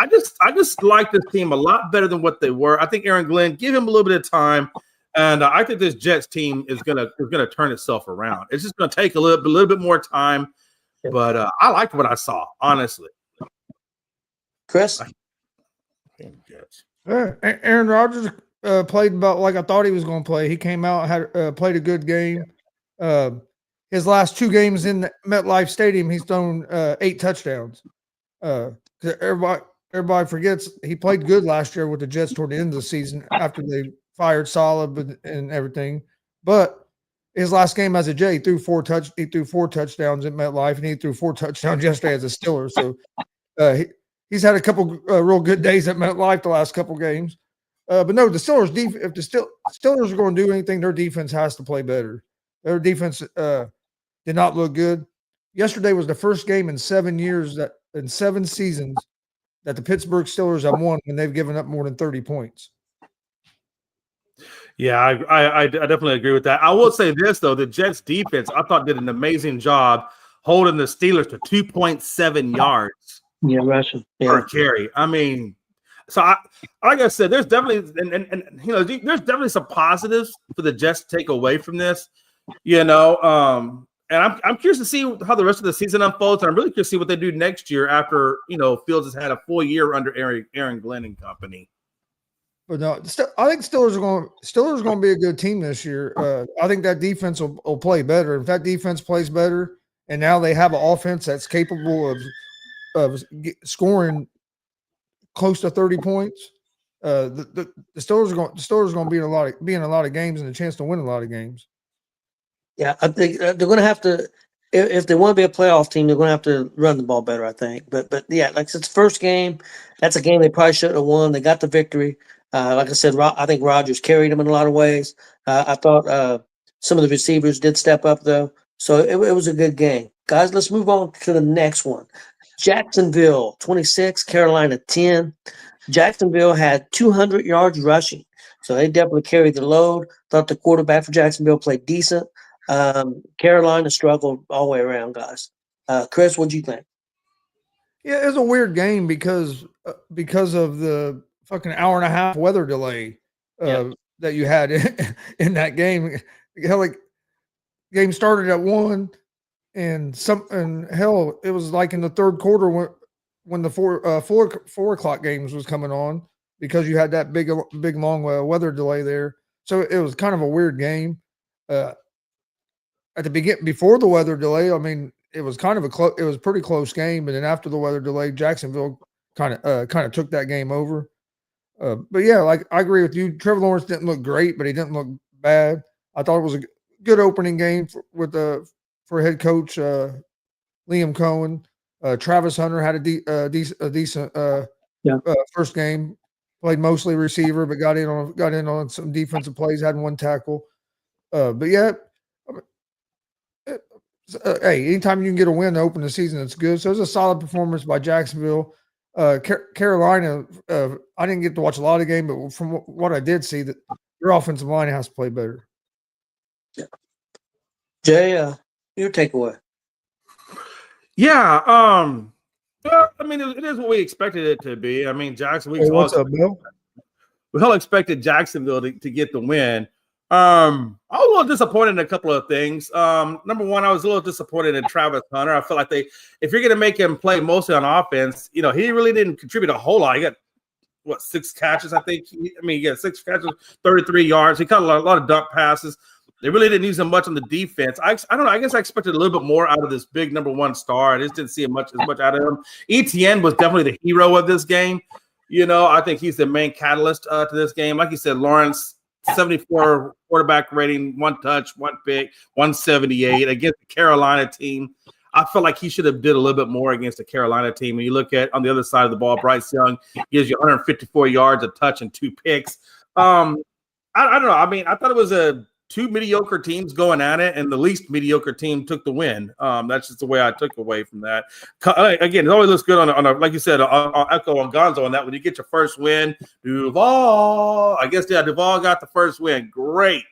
just like this team a lot better than what they were. I think Aaron Glenn, give him a little bit of time. And I think this Jets team is gonna turn itself around. It's just gonna take a little bit more time, but I liked what I saw, honestly. Chris, Aaron Rodgers played about like I thought he was going to play. He came out, had played a good game. His last 2 games in the MetLife Stadium, he's thrown 8 touchdowns. Everybody forgets he played good last year with the Jets toward the end of the season after they fired Saleh and everything. But his last game as a Jet, he threw 4 touchdowns at MetLife, and he threw 4 touchdowns yesterday as a Steeler. So he's had a couple real good days at MetLife the last couple games. But no, the Steelers if the Steelers are going to do anything, their defense has to play better. Their defense did not look good. Yesterday was the first game in 7 seasons that the Pittsburgh Steelers have won when they've given up more than 30 points. Yeah, I definitely agree with that. I will say this, though. The Jets defense, I thought, did an amazing job holding the Steelers to 2.7 yards per carry. I mean, so like I said, there's definitely there's definitely some positives for the Jets to take away from this, and I'm curious to see how the rest of the season unfolds. And I'm really curious to see what they do next year after Fields has had a full year under Aaron Glenn and company. But no, I think Steelers are going to be a good team this year. I think that defense will play better. If that defense plays better, and now they have an offense that's capable of scoring close to 30 points, the Steelers are going to be in a lot of games and a chance to win a lot of games. Yeah, I think they're going to have to. If they want to be a playoff team, they're going to have to run the ball better, I think. But yeah, like it's first game. That's a game they probably shouldn't have won. They got the victory. Like I said, I think Rodgers carried them in a lot of ways. I thought some of the receivers did step up, though. So it was a good game. Guys, let's move on to the next one. Jacksonville, 26, Carolina, 10. Jacksonville had 200 yards rushing. So they definitely carried the load. Thought the quarterback for Jacksonville played decent. Carolina struggled all the way around, guys. Chris, what'd you think? Yeah, it was a weird game because of the fucking hour and a half weather delay that you had in that game. Hell, like game started at 1, and hell, it was like in the third quarter when the 4 o'clock games was coming on because you had that big long weather delay there. So it was kind of a weird game. At the beginning, before the weather delay, I mean, it was kind of it was a pretty close game, and then after the weather delay, Jacksonville kind of took that game over. But yeah, like I agree with you. Trevor Lawrence didn't look great, but he didn't look bad. I thought it was a good opening game for head coach Liam Cohen. Travis Hunter had a decent first game. Played mostly receiver, but got in on some defensive plays. Had 1 tackle. But yeah. Hey, anytime you can get a win to open the season, it's good. So it was a solid performance by Jacksonville. Carolina, I didn't get to watch a lot of the game, but from what I did see, that your offensive line has to play better. Yeah. Jay, your takeaway. Yeah, I mean, it is what we expected it to be. I mean, Jacksonville. Hey, what's up, Bill? We all expected Jacksonville to get the win. I was a little disappointed in a couple of things. Number one, I was a little disappointed in Travis Hunter. I feel like if you're going to make him play mostly on offense, he really didn't contribute a whole lot. He got 6 catches, I think. He got 6 catches, 33 yards. He caught a lot of dump passes. They really didn't use him much on the defense. I don't know. I guess I expected a little bit more out of this big number 1 star. I just didn't see as much out of him. ETN was definitely the hero of this game. I think he's the main catalyst to this game. Like you said, Lawrence, 74 quarterback rating, 1 touch, 1 pick, 178 against the Carolina team. I felt like he should have did a little bit more against the Carolina team. When you look at on the other side of the ball, Bryce Young gives you 154 yards, a touch, and 2 picks. I don't know. I mean, I thought it was a two mediocre teams going at it, and the least mediocre team took the win. That's just the way I took away from that. Again, it always looks good on a like you said, I'll echo on Gonzo on that. When you get your first win, Duval, I guess Duval got the first win. Great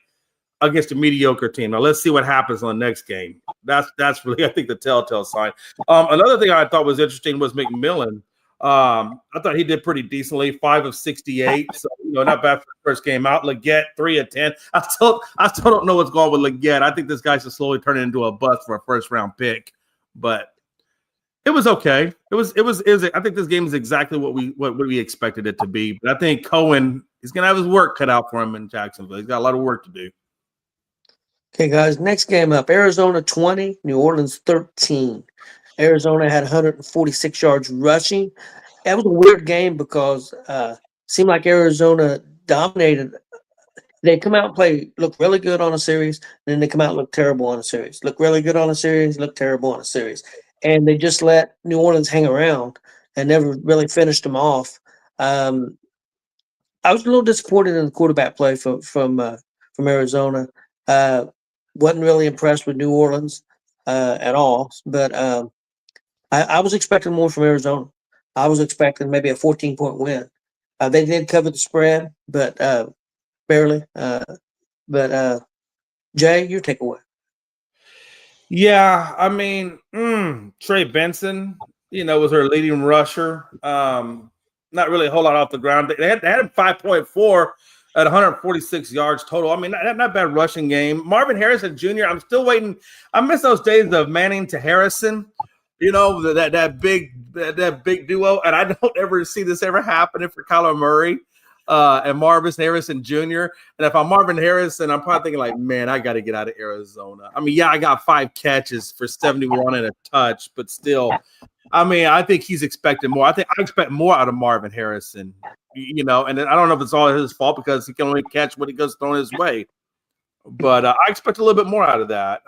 against a mediocre team. Now let's see what happens on the next game. That's really, I think, the telltale sign. Another thing I thought was interesting was McMillan. I thought he did pretty decently, 5 of 68. So, not bad for the first game out. Leggett, 3 of 10. I still don't know what's going on with Leggett. I think this guy should slowly turn it into a bust for a first round pick. But it was okay. It was. I think this game is exactly what we expected it to be. But I think Cohen is going to have his work cut out for him in Jacksonville. He's got a lot of work to do. Okay, guys, next game up, Arizona 20, New Orleans 13. Arizona had 146 yards rushing. That was a weird game because it seemed like Arizona dominated. They come out and play, look really good on a series, and then they come out and look terrible on a series. Look really good on a series, look terrible on a series. And they just let New Orleans hang around and never really finished them off. I was a little disappointed in the quarterback play from Arizona. Wasn't really impressed with New Orleans at all, but I was expecting more from Arizona. I was expecting maybe a 14-point win. They did cover the spread, but barely. But Jay, your takeaway. Yeah, I mean, Trey Benson, was their leading rusher. Not really a whole lot off the ground. They had him 5.4 at 146 yards total. I mean, not bad rushing game. Marvin Harrison Jr., I'm still waiting. I miss those days of Manning to Harrison. That big duo, and I don't ever see this ever happening for Kyler Murray and Marvin Harrison Jr. And if I'm Marvin Harrison, I'm probably thinking like, man, I got to get out of Arizona. I mean, yeah, I got 5 catches for 71 and a touch, but still, I mean, I think he's expecting more. I expect more out of Marvin Harrison, and I don't know if it's all his fault because he can only catch what he goes thrown his way. But I expect a little bit more out of that.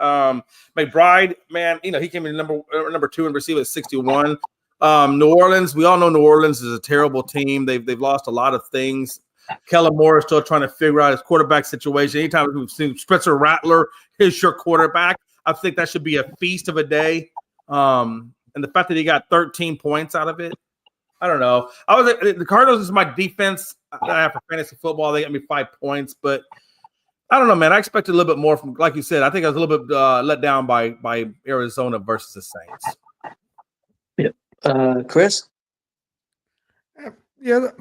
McBride, man, he came in number 2 in receiving at 61. New Orleans, we all know New Orleans is a terrible team. They've lost a lot of things. Kellen Moore is still trying to figure out his quarterback situation. Anytime we've seen Spencer Rattler is your quarterback, I think that should be a feast of a day. And the fact that he got 13 points out of it, I don't know. The Cardinals is my defense that I have for fantasy football. They got me 5 points, but I don't know, man. I expected a little bit more from, like you said. I think I was a little bit let down by Arizona versus the Saints. Yep. Chris? Yeah, the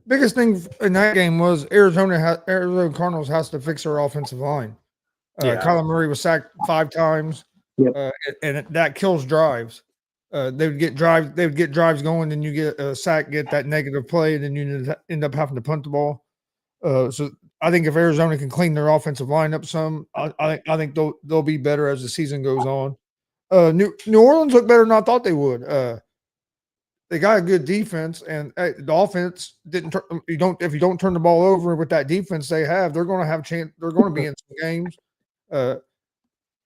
biggest thing in that game was Arizona Cardinals has to fix their offensive line. Kyler Murray was sacked 5 times, and that kills drives. They would get drives going, and you get a sack, get that negative play, and then you end up having to punt the ball. So I think if Arizona can clean their offensive line up some, I think they'll be better as the season goes on. New Orleans looked better than I thought they would. They got a good defense, and the offense didn't. If you don't turn the ball over with that defense they have, they're going to have chance. They're going to be in some games.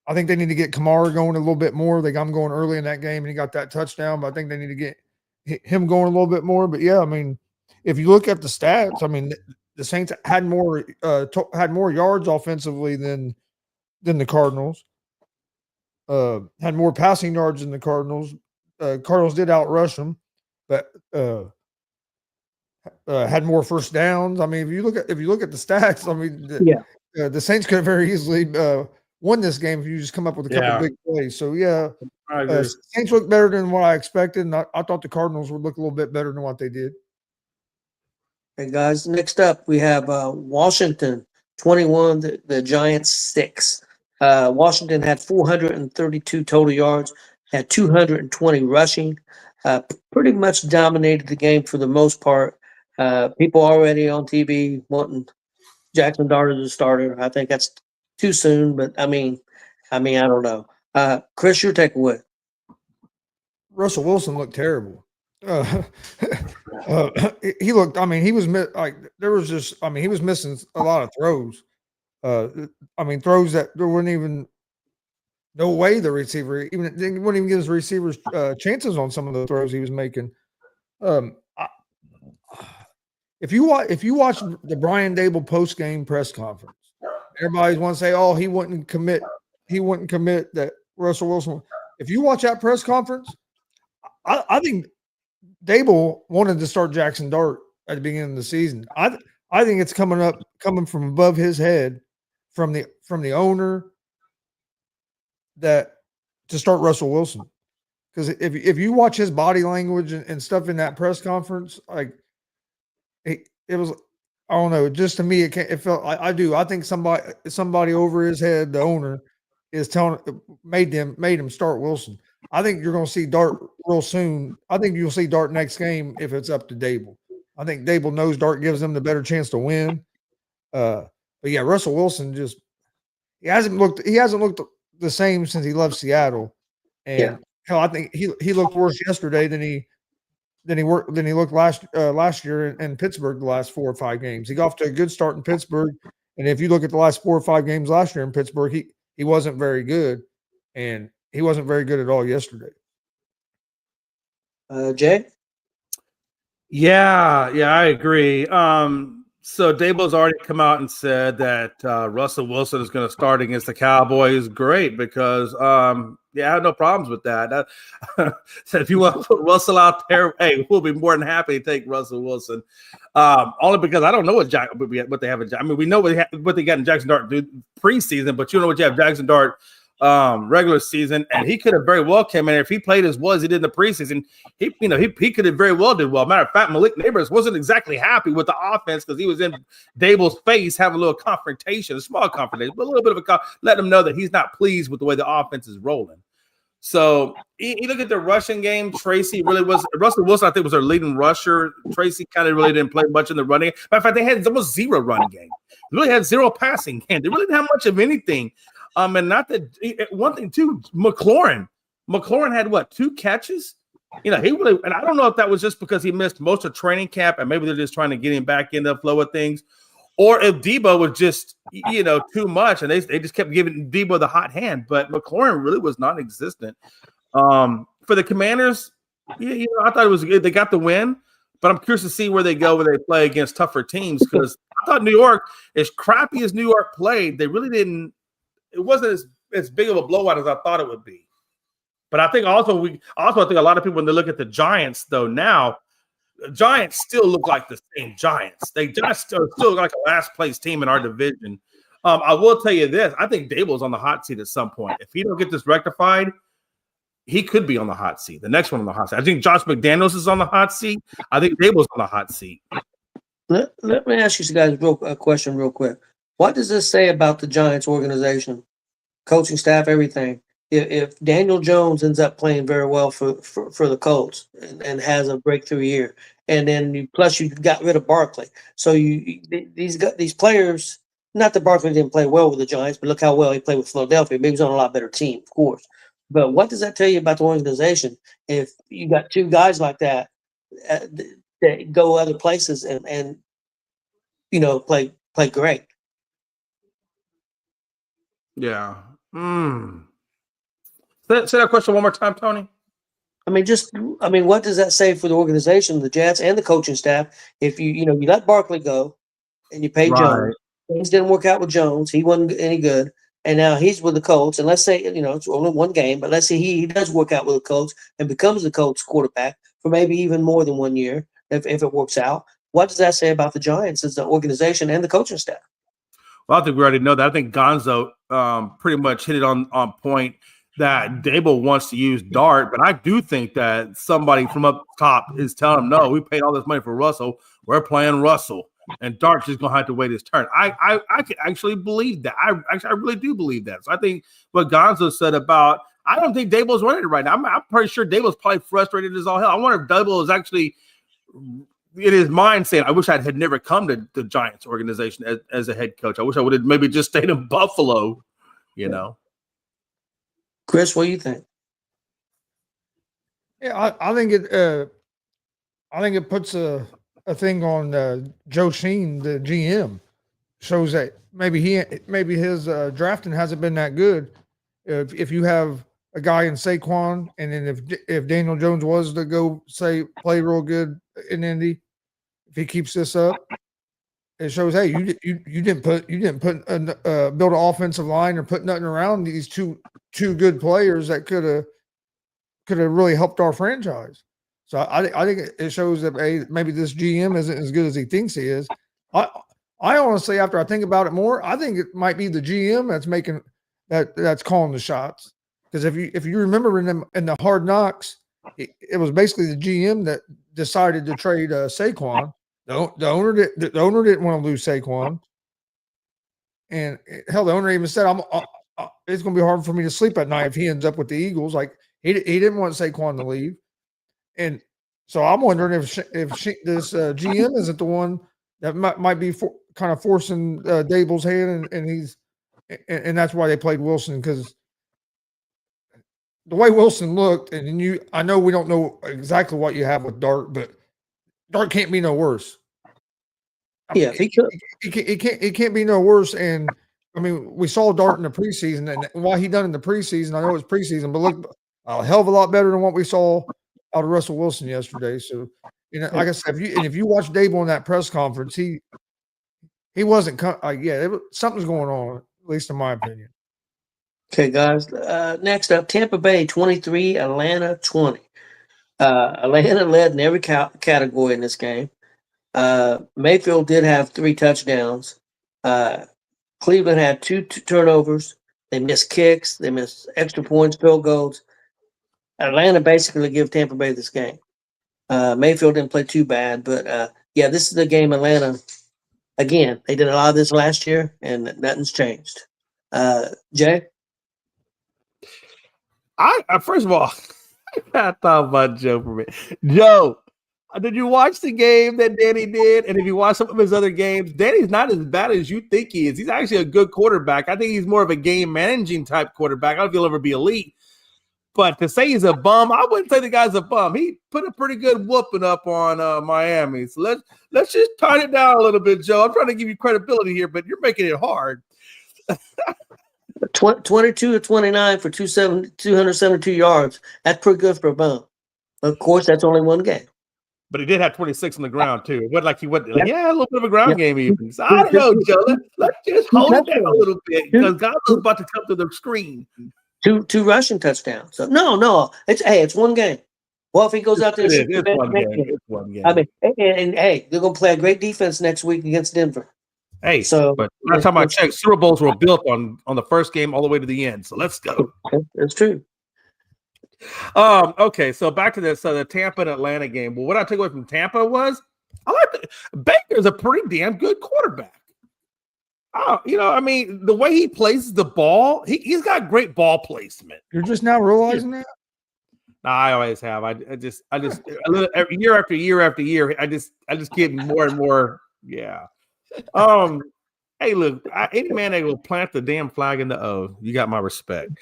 I think they need to get Kamara going a little bit more. They got him going early in that game, and he got that touchdown. But I think they need to get him going a little bit more. But yeah, I mean, if you look at the stats, I mean, the Saints had more yards offensively than the Cardinals. Had more passing yards than the Cardinals. Cardinals did outrush them, but had more first downs. I mean, if you look at the stats, I mean, the Saints could have very easily won this game if you just come up with a couple big plays. So yeah, Saints look better than what I expected, and I thought the Cardinals would look a little bit better than what they did. Hey guys, next up we have Washington 21, the Giants 6. Washington had 432 total yards, had 220 rushing. Pretty dominated the game for the most part. People already on TV wanting Jackson Dart as a starter. I think that's too soon, but I mean, I don't know. Chris, your takeaway. Russell Wilson looked terrible. He looked. I mean, he was he was missing a lot of throws. I mean, throws that there weren't even no way the receiver he wouldn't even give his receivers chances on some of the throws he was making. If you watch the Brian Dable post game press conference, everybody's want to say, "Oh, he wouldn't commit that Russell Wilson." If you watch that press conference, I think Dable wanted to start Jackson Dart at the beginning of the season. I think it's coming from above his head, from the owner, that to start Russell Wilson. Because if you watch his body language and stuff in that press conference, like it was, I don't know, just to me it felt I think somebody over his head, the owner, is made him start Wilson. I think you're going to see Dart real soon. I think you'll see Dart next game if it's up to Dable. I think Dable knows Dart gives them the better chance to win. But yeah, Russell Wilson he hasn't looked the same since he left Seattle. And hell, I think he looked worse yesterday than he looked last year in Pittsburgh the last 4 or 5 games. He got off to a good start in Pittsburgh, and if you look at the last 4 or 5 games last year in Pittsburgh, he wasn't very good, and he wasn't very good at all yesterday. Jay? Yeah, I agree. So Dable's already come out and said that Russell Wilson is going to start against the Cowboys. Great, because I have no problems with that. So if you want to put Russell out there, hey, we'll be more than happy to take Russell Wilson. Only because I don't know what they have in Jackson. I mean, we know what they got in Jackson Dart preseason, but you know what you have Jackson Dart regular season, and he could have very well came in if he played as well as he did in the preseason. He could have very well did well. Matter of fact, Malik Neighbors wasn't exactly happy with the offense because he was in Dable's face having a little confrontation, a small confrontation, but a little bit of letting him know that he's not pleased with the way the offense is rolling. So you look at the rushing game. Tracy really was Russell Wilson. I think was their leading rusher. Tracy kind of really didn't play much in the running. Matter of fact, they had almost zero running game. They really had zero passing game. They really didn't have much of anything. And not that one thing too, McLaurin had 2 catches. He really, and I don't know if that was just because he missed most of training camp and maybe they're just trying to get him back in the flow of things, or if Debo was just, too much and they just kept giving Debo the hot hand. But McLaurin really was non-existent. For the Commanders, I thought it was good. They got the win, but I'm curious to see where they go when they play against tougher teams, because I thought New York, as crappy as New York played, they really didn't. It wasn't as big of a blowout as I thought it would be. But I think I think a lot of people, when they look at the Giants, though, now the Giants still look like the same Giants. They just still look like a last place team in our division. I will tell you this: I think Dable's on the hot seat at some point. If he don't get this rectified, he could be on the hot seat. The next one on the hot seat. I think Josh McDaniels is on the hot seat. I think Dable's on the hot seat. Let me ask you guys a question real quick. What does this say about the Giants organization, coaching staff, everything? If Daniel Jones ends up playing very well for the Colts and has a breakthrough year, and then you got rid of Barkley, so these players, not that Barkley didn't play well with the Giants, but look how well he played with Philadelphia. Maybe he's on a lot better team, of course. But what does that tell you about the organization if you got 2 guys like that that go other places and play great? Yeah. Say that question one more time, Tony. What does that say for the organization, the Jets, and the coaching staff? If you let Barkley go and you pay Jones, things didn't work out with Jones. He wasn't any good, and now he's with the Colts. And let's say it's only one game, but let's say he does work out with the Colts and becomes the Colts quarterback for maybe even more than 1 year if it works out. What does that say about the Giants as the organization and the coaching staff? Well, I think we already know that. I think Gonzo pretty much hit it on point that Dable wants to use Dart, but I do think that somebody from up top is telling him, no, we paid all this money for Russell. We're playing Russell, and Dart's just going to have to wait his turn. I can actually believe that. I really do believe that. So I think what Gonzo said about, I don't think Dable's running it right now. I'm pretty sure Dable's probably frustrated as all hell. I wonder if Dable is actually in his mind saying, I wish I had never come to the Giants organization as a head coach. I wish I would have maybe just stayed in Buffalo, Chris, what do you think? Yeah, I think it puts a thing on Joe Sheen, the GM, shows that maybe his drafting hasn't been that good. If you have a guy in Saquon, and then if Daniel Jones was to go play real good in Indy, if he keeps this up, it shows, hey, you didn't put build an offensive line or put nothing around these two good players that could have really helped our franchise. So I think it shows that, hey, maybe this GM isn't as good as he thinks he is. I honestly, after I think about it more, I think it might be the GM that's calling the shots. Because if you remember in the Hard Knocks, it was basically the GM that decided to trade Saquon. The owner didn't want to lose Saquon, and hell, the owner even said, it's going to be hard for me to sleep at night if he ends up with the Eagles. Like he didn't want Saquon to leave, and so I'm wondering if this GM isn't the one that might be kind of forcing Dable's hand, and that's why they played Wilson, because the way Wilson looked, and I know we don't know exactly what you have with Dart, but Dart can't be no worse. Yeah, he could. It can't be no worse. And I mean, we saw Dart in the preseason, and what he done in the preseason, I know it's preseason, but look a hell of a lot better than what we saw out of Russell Wilson yesterday. So, like I said, if you watch Dable in that press conference, he wasn't something's going on, at least in my opinion. Okay, guys. Next up, Tampa Bay 23, Atlanta 20. Atlanta led in every category in this game. Mayfield did have 3 touchdowns. Cleveland had 2 turnovers. They missed kicks. They missed extra points, field goals. Atlanta basically gave Tampa Bay this game. Mayfield didn't play too bad, but this is the game Atlanta. Again, they did a lot of this last year, and nothing's changed. Jay? First of all, I thought about Joe for a minute. Joe, did you watch the game that Danny did? And if you watch some of his other games, Danny's not as bad as you think he is. He's actually a good quarterback. I think he's more of a game managing type quarterback. I don't know if he'll ever be elite. But to say he's a bum, I wouldn't say the guy's a bum. He put a pretty good whooping up on Miami. So let's just tone it down a little bit, Joe. I'm trying to give you credibility here, but you're making it hard. 22-29 for 272 yards. That's pretty good for a bum. Of course, that's only one game. But he did have 26 on the ground, too. It wasn't like he went, a little bit of a ground game even. So I don't know, Joe. Let's just hold it down a little bit, because God was about to come to the screen. Two rushing touchdowns. So, no. It's one game. Well, if he goes out there, it's one game. I mean, and they're gonna play a great defense next week against Denver. Hey, so but last time I checked, Super Bowls were built on the first game all the way to the end. So let's go. That's true. Okay, so back to this. So the Tampa and Atlanta game. Well, what I took away from Tampa was Baker's a pretty damn good quarterback. I mean, the way he plays the ball, he's got great ball placement. You're just now realizing that? No, I always have. I just year after year after year, I just get more and more. Yeah. Hey, look, any man that will plant the damn flag in the O, you got my respect.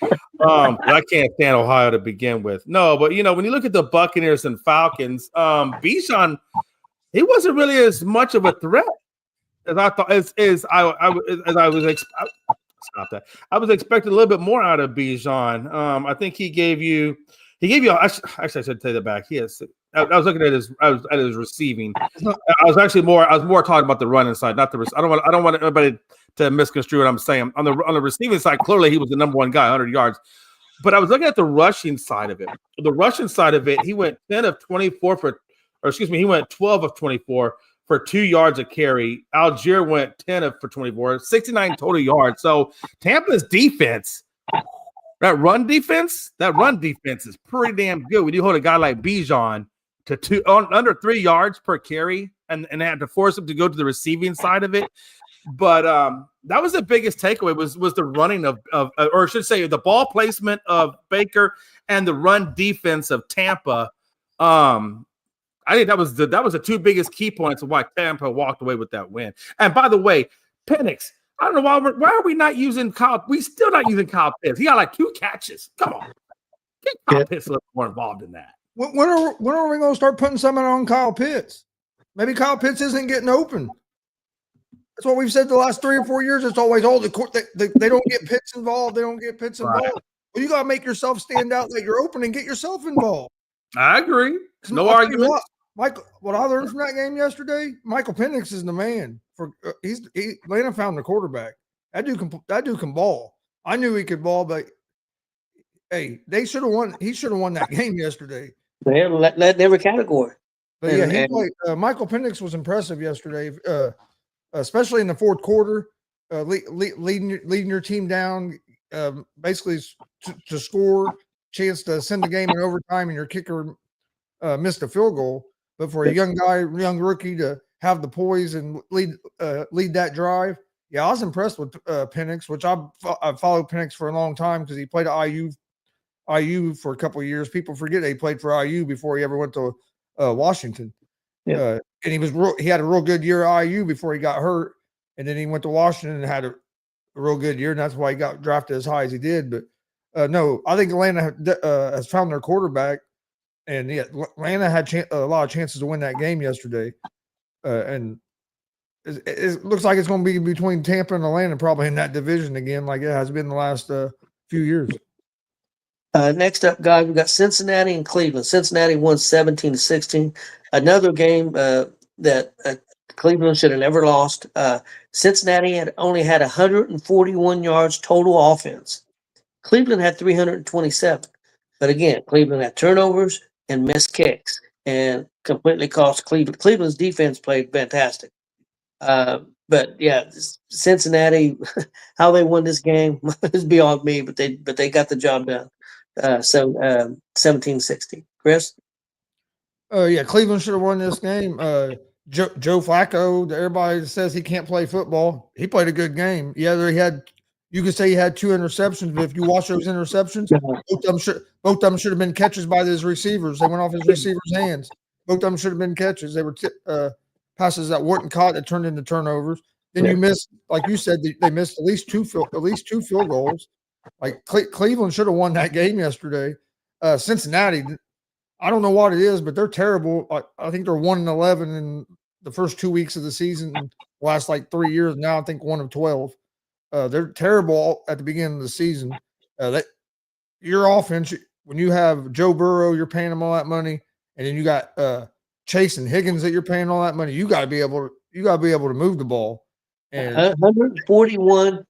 I can't stand Ohio to begin with. No, but when you look at the Buccaneers and Falcons, Bijan, he wasn't really as much of a threat as I thought. I was expecting a little bit more out of Bijan. I think he gave you. Actually, I should take that back. I was looking at his receiving. I was more talking about the running side, not the. I don't want anybody to misconstrue what I'm saying. On the receiving side, clearly he was the number one guy, 100 yards. But I was looking at the rushing side of it. The rushing side of it, he went 10 of 24 he went 12 of 24 for 2 yards a carry. Algier went 10 for 24, 69 total yards. So Tampa's defense. That run defense is pretty damn good. When you hold a guy like Bijan to under 3 yards per carry and had to force him to go to the receiving side of it. But that was the biggest takeaway was the running of or I should say the ball placement of Baker and the run defense of Tampa. I think that was the 2 biggest key points of why Tampa walked away with that win. And by the way, Penix, I don't know why are we not using Kyle? We still not using Kyle Pitts. He got like 2 catches. Come on, get Kyle Pitts a little more involved in that. When are we going to start putting something on Kyle Pitts? Maybe Kyle Pitts isn't getting open. That's what we've said the last 3 or 4 years. It's always they don't get Pitts involved. They don't get Pitts involved. Right. Well, you got to make yourself stand out that you're open and get yourself involved. I agree. No argument. Michael, what I learned from that game yesterday, Michael Penix is the man. Atlanta found the quarterback. That dude can ball. I knew he could ball, but hey, they should have won. He should have won that game yesterday. They led in every category. But yeah, he played. Michael Penix was impressive yesterday, especially in the fourth quarter, leading your team down, basically to score, chance to send the game in overtime, and your kicker missed a field goal. But for a young rookie to have the poise and lead that drive, yeah, I was impressed with Penix, which I've followed Penix for a long time because he played at IU for a couple of years. People forget he played for IU before he ever went to Washington. Yeah. And he had a real good year at IU before he got hurt, and then he went to Washington and had a real good year, and that's why he got drafted as high as he did. But no, I think Atlanta has found their quarterback, and yeah, Atlanta had a lot of chances to win that game yesterday, and it looks like it's going to be between Tampa and Atlanta, probably in that division again, like it has been the last few years. Next up, guys, we got Cincinnati and Cleveland. Cincinnati won 17-16. Another game that Cleveland should have never lost. Cincinnati had only had 141 yards total offense. Cleveland had 327. But again, Cleveland had turnovers and missed kicks and completely cost Cleveland. Cleveland's defense played fantastic. But yeah, Cincinnati, how they won this game is beyond me, but they got the job done. 17-16. Chris? Yeah, Cleveland should have won this game. Joe Flacco, everybody says he can't play football. He played a good game. Yeah, you could say he had 2 interceptions, but if you watch those interceptions, both of them should have been catches by his receivers. They went off his receivers' hands. Both of them should have been catches. They were passes that weren't caught that turned into turnovers. Then you missed, like you said, they missed at least two field goals. Like Cleveland should have won that game yesterday. Cincinnati, I don't know what it is, but they're terrible. I think they're 1-11 in the first 2 weeks of the season. The last like 3 years now, I think 1 of 12. They're terrible at the beginning of the season. Your offense, when you have Joe Burrow, you're paying him all that money, and then you got Chase and Higgins that you're paying all that money. You got to be able to move the ball. And 141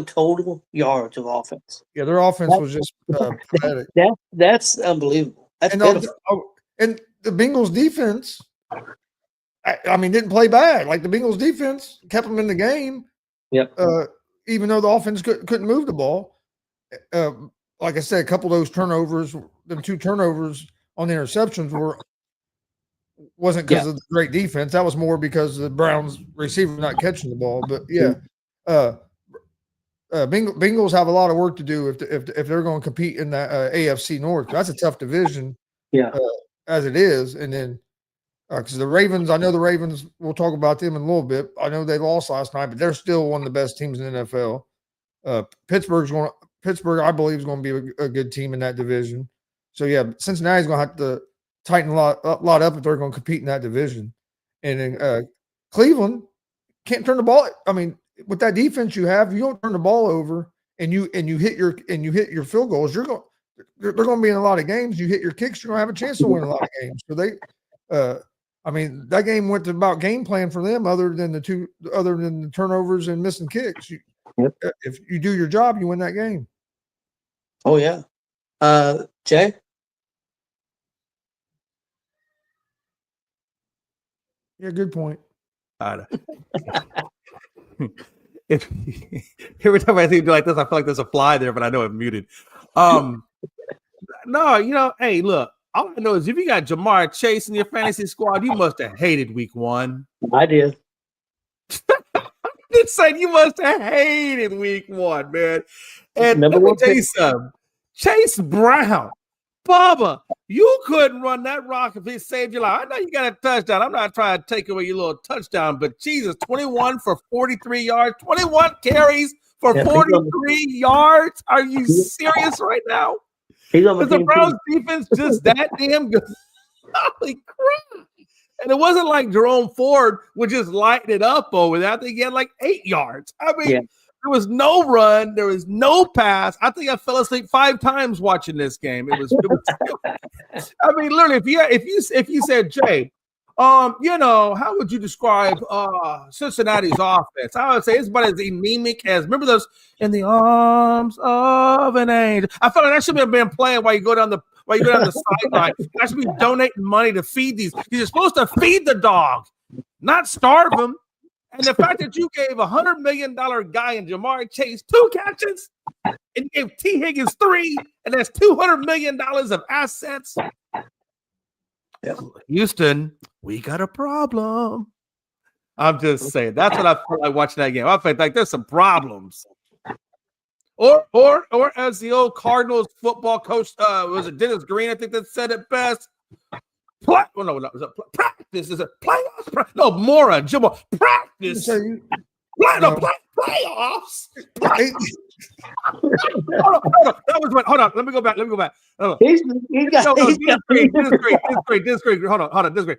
total yards of offense. Yeah, their offense was just pathetic. That's unbelievable. And the Bengals defense, I mean, didn't play bad. Like the Bengals defense kept them in the game. Yep. Even though the offense couldn't move the ball. Like I said, a couple of those turnovers, them 2 turnovers on the interceptions wasn't because of the great defense. That was more because the Browns receiver not catching the ball. But yeah, Bengals have a lot of work to do if they're going to compete in the AFC North. That's a tough division, as it is. And then because the Ravens, I know the Ravens. We'll talk about them in a little bit. I know they lost last night, but they're still one of the best teams in the NFL. Pittsburgh, I believe, is going to be a good team in that division. So yeah, Cincinnati's going to have to tighten a lot up if they're going to compete in that division. And then Cleveland can't turn the ball. I mean, with that defense you have, you don't turn the ball over and you hit your field goals, they're going to be in a lot of games. You hit your kicks, you're going to have a chance to win a lot of games. So that game went to about game plan for them, other than the turnovers and missing kicks. If you do your job, you win that game. Oh yeah. Jay? Yeah, good point. Every time I think like this, I feel like there's a fly there, but I know I'm muted. No, hey, look, all I know is if you got Jamar Chase in your fantasy squad, you must have hated week 1. I did. It's like you must have hated week 1, man. And let me tell you something. Chase Brown, Bubba, you couldn't run that rock if he saved your life. I know you got a touchdown. I'm not trying to take away your little touchdown, but Jesus, 21 for 43 yards, 21 carries for 43 yards. Are you serious right now? Is the Browns defense just that damn good? Holy crap. And it wasn't like Jerome Ford would just light it up over that. They get like 8 yards. I mean, was no run. There was no pass. I think I fell asleep 5 times watching this game. It was I mean, literally, if you said, Jay, how would you describe Cincinnati's offense? I would say it's about as anemic as, remember those in the arms of an angel. I felt like that should have been playing while you go down the sideline. I should be donating money to feed these. You're supposed to feed the dog, not starve him. And the fact that you gave $100 million guy in Jamar Chase 2 catches, and you gave T. Higgins 3, and that's $200 million of assets. Yep. Houston, we got a problem. I'm just saying. That's what I felt like watching that game. I felt like there's some problems. Or as the old Cardinals football coach, was it Dennis Green? I think that said it best. Practice is a playoffs. No, Mora, Jim, practice. Playoffs. Hold on. Let me go back. He's Discreet. Hold on. Discreet.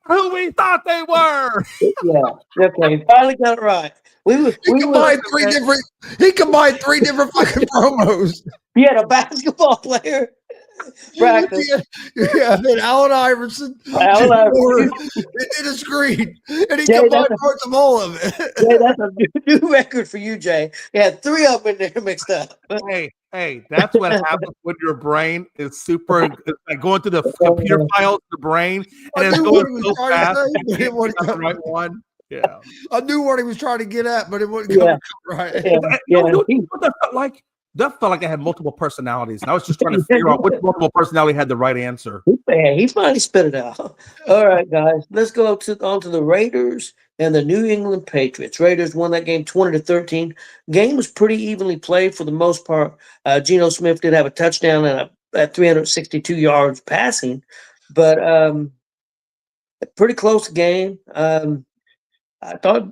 Who we thought they were. Yeah. Okay. Finally got it right. He combined three different fucking promos. He had a basketball player. Practice. Yeah, then Allen Iverson. He did a screen, and he combined parts of all of it. Jay, that's a new record for you, Jay. You had 3 of them in there mixed up. Hey, that's what happens when your brain is super, it's like going through the computer files of the brain, and it's going so fast. The right one. Yeah, I knew what he was trying to get at, but it wouldn't come right. That felt like I had multiple personalities, and I was just trying to figure out which multiple personality had the right answer. He finally spit it out. All right, guys, let's go on to the Raiders and the New England Patriots. Raiders won that game 20-13. Game was pretty evenly played for the most part. Geno Smith did have a touchdown and at 362 yards passing, but a pretty close game. I thought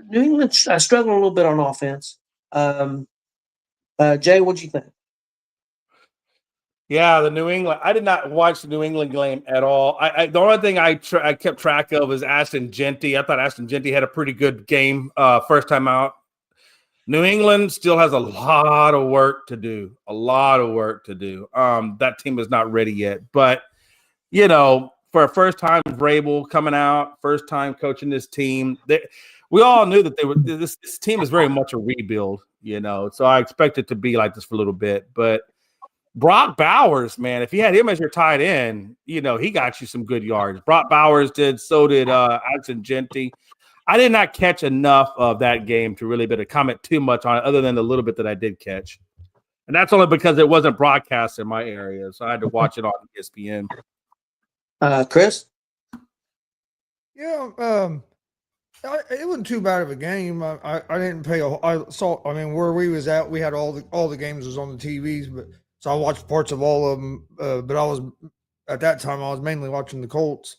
New England struggled a little bit on offense. Jay, what'd you think? Yeah, the New England. I did not watch the New England game at all. The only thing I kept track of was Ashton Genty. I thought Ashton Genty had a pretty good game first time out. New England still has a lot of work to do. That team is not ready yet. But, for a first time Vrabel coming out, first time coaching this team, we all knew that this team is very much a rebuild, So I expect it to be like this for a little bit. But Brock Bowers, man, if you had him as your tight end, he got you some good yards. Brock Bowers did, so did Ashton Genty. I did not catch enough of that game to really be able to comment too much on it, other than the little bit that I did catch. And that's only because it wasn't broadcast in my area, so I had to watch it on ESPN. Chris? Yeah, it wasn't too bad of a game. I didn't pay. I saw. I mean, where we was at, we had all the games was on the TVs, but so I watched parts of all of them. But I was at that time I was mainly watching the Colts.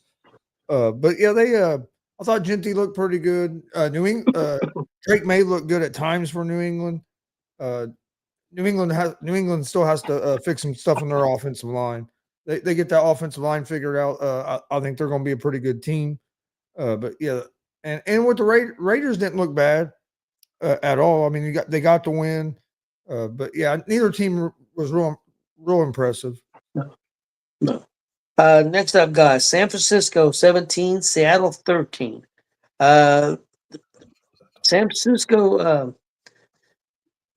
But yeah, I thought Genty looked pretty good. Drake May looked good at times for New England. New England still has to fix some stuff in their offensive line. They get that offensive line figured out. I think they're going to be a pretty good team. But yeah, and with the Raiders didn't look bad at all. I mean, they got the win. But yeah, neither team was real impressive. No. Next up, guys, San Francisco 17, Seattle 13. San Francisco,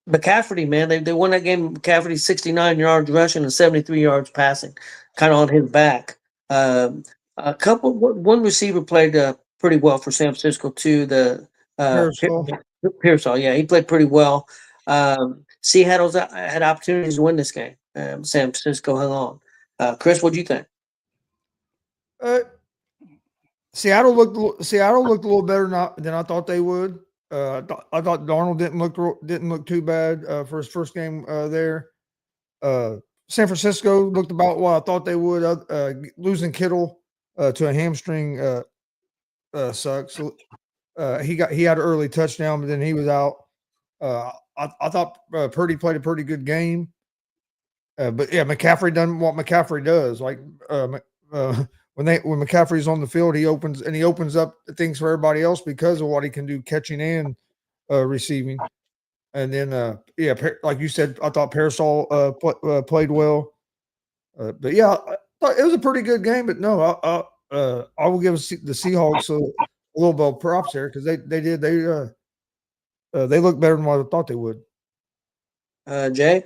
McCaffrey, man, they won that game. McCaffrey 69 yards rushing and 73 yards passing, kind of on his back. One receiver played pretty well for San Francisco too. Pearsall, yeah, he played pretty well. Seattle had opportunities to win this game. San Francisco hung on. Chris, what do you think? Seattle looked a little better than I thought they would. I thought Darnold didn't look too bad for his first game there. San Francisco looked about what I thought they would. Losing Kittle to a hamstring sucks. He had an early touchdown, but then he was out. I thought Purdy played a pretty good game. But yeah, McCaffrey done what McCaffrey does. Like when McCaffrey's on the field, he opens up things for everybody else because of what he can do catching and receiving. And then, like you said, I thought Parasol played well. But yeah, I thought it was a pretty good game. But no, I will give the Seahawks a little bit of props there because they looked better than what I thought they would. Jay?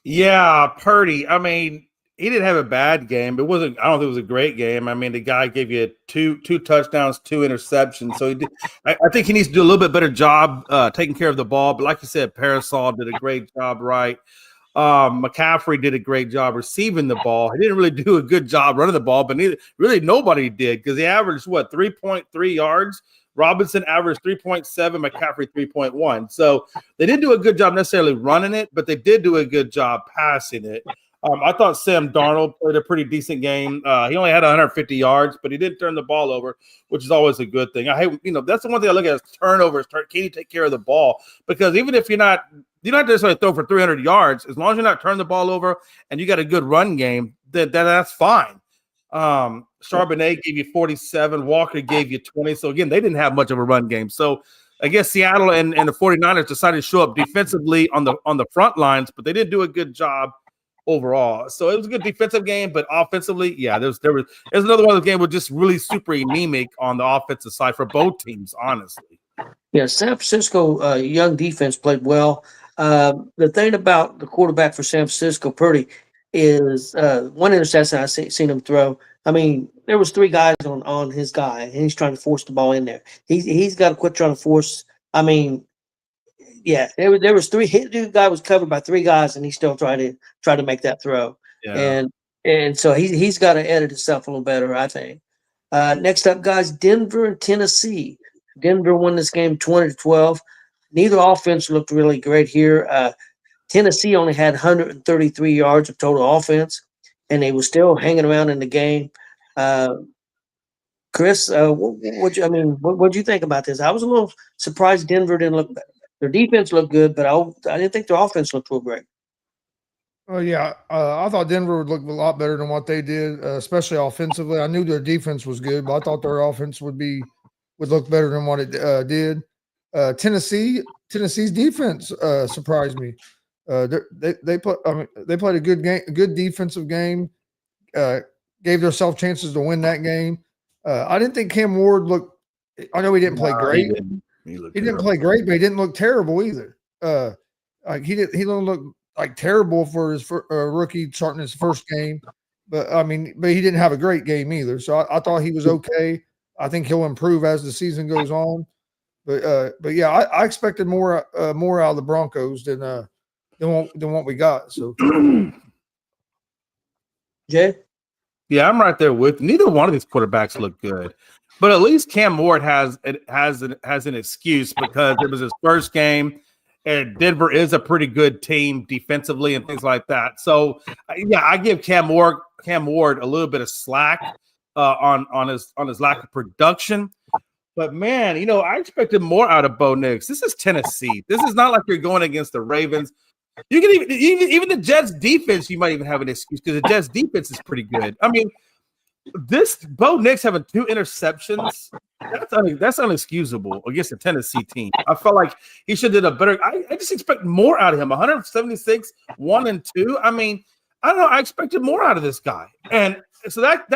Yeah, Purdy. I mean, he didn't have a bad game. It wasn't. I don't think it was a great game. I mean, the guy gave you two touchdowns, 2 interceptions. So he did. I think he needs to do a little bit better job taking care of the ball. But like you said, Parasol did a great job. Right. McCaffrey did a great job receiving the ball. He didn't really do a good job running the ball, but really nobody did because he averaged 3.3 yards. Robinson averaged 3.7, McCaffrey 3.1. So they didn't do a good job necessarily running it, but they did do a good job passing it. I thought Sam Darnold played a pretty decent game. He only had 150 yards, but he did turn the ball over, which is always a good thing. I hate, that's the one thing I look at is turnovers. Can you take care of the ball? Because even if you don't have to necessarily throw for 300 yards, as long as you're not turning the ball over and you got a good run game, then that's fine. Charbonnet gave you 47. Walker gave you 20. So, again, they didn't have much of a run game. So, I guess Seattle and the 49ers decided to show up defensively on the front lines, but they didn't do a good job overall. So, it was a good defensive game, but offensively, yeah, there's another one of the game was just really super anemic on the offensive side for both teams, honestly. Yeah, San Francisco young defense played well. The thing about the quarterback for San Francisco, Purdy, is one interception I seen him throw. I mean, there was 3 guys on his guy, and he's trying to force the ball in there. He's got to quit trying to force. I mean, yeah, there was 3. The guy was covered by 3 guys, and he still tried to make that throw. Yeah. And so he's got to edit himself a little better, I think. Next up, guys, Denver and Tennessee. Denver won this game 20-12. Neither offense looked really great here. Tennessee only had 133 yards of total offense, and they were still hanging around in the game. Chris, what'd you think about this? I was a little surprised Denver didn't look better. Their defense looked good, but I didn't think their offense looked real great. Oh yeah, I thought Denver would look a lot better than what they did, especially offensively. I knew their defense was good, but I thought their offense would look better than what it did. Tennessee's defense surprised me. They played a good game, a good defensive game. Gave themselves chances to win that game. I didn't think Cam Ward looked. I know he didn't play great. He didn't play great, but he didn't look terrible either. He didn't look like terrible for his rookie starting his first game. But he didn't have a great game either. So I thought he was okay. I think he'll improve as the season goes on. But yeah, I expected more out of the Broncos than what we got. So, Jay? Yeah, I'm right there with neither one of these quarterbacks look good, but at least Cam Ward has an excuse because it was his first game, and Denver is a pretty good team defensively and things like that. So, yeah, I give Cam Ward a little bit of slack on his lack of production. But man, I expected more out of Bo Nix. This is Tennessee. This is not like you're going against the Ravens. You can even the Jets defense, you might even have an excuse because the Jets defense is pretty good. I mean, this Bo Nix having 2 interceptions, that's unexcusable against the Tennessee team. I felt like he should have did a better. I just expect more out of him. 176, 1 and 2. I mean, I don't know. I expected more out of this guy, and so that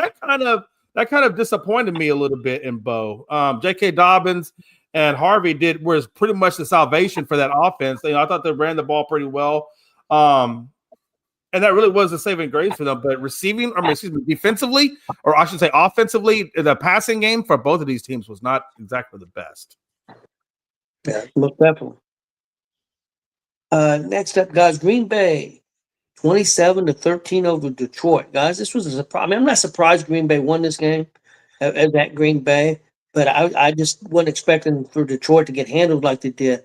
kind of disappointed me a little bit in Bo. J.K. Dobbins and Harvey was pretty much the salvation for that offense. I thought they ran the ball pretty well. And that really was the saving grace for them. But defensively, or I should say offensively, the passing game for both of these teams was not exactly the best. Yeah, most definitely. Next up, guys, Green Bay, 27-13 over Detroit. Guys, this was a surprise. I mean, I'm not surprised Green Bay won this game at Green Bay. But I just wasn't expecting for Detroit to get handled like they did.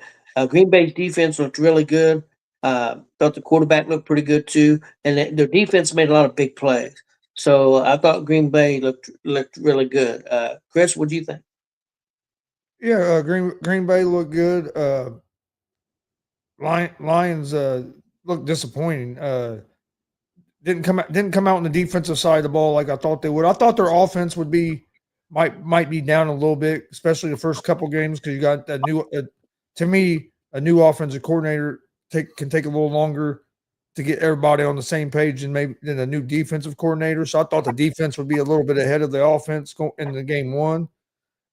Green Bay's defense looked really good. Thought the quarterback looked pretty good too, and their defense made a lot of big plays. So I thought Green Bay looked really good. Chris, what do you think? Yeah, Green Bay looked good. Lions looked disappointing. Didn't come out on the defensive side of the ball like I thought they would. I thought their offense would be might be down a little bit, especially the first couple games because you got a new. To me, a new offensive coordinator can take a little longer to get everybody on the same page than a new defensive coordinator. So I thought the defense would be a little bit ahead of the offense in the game one,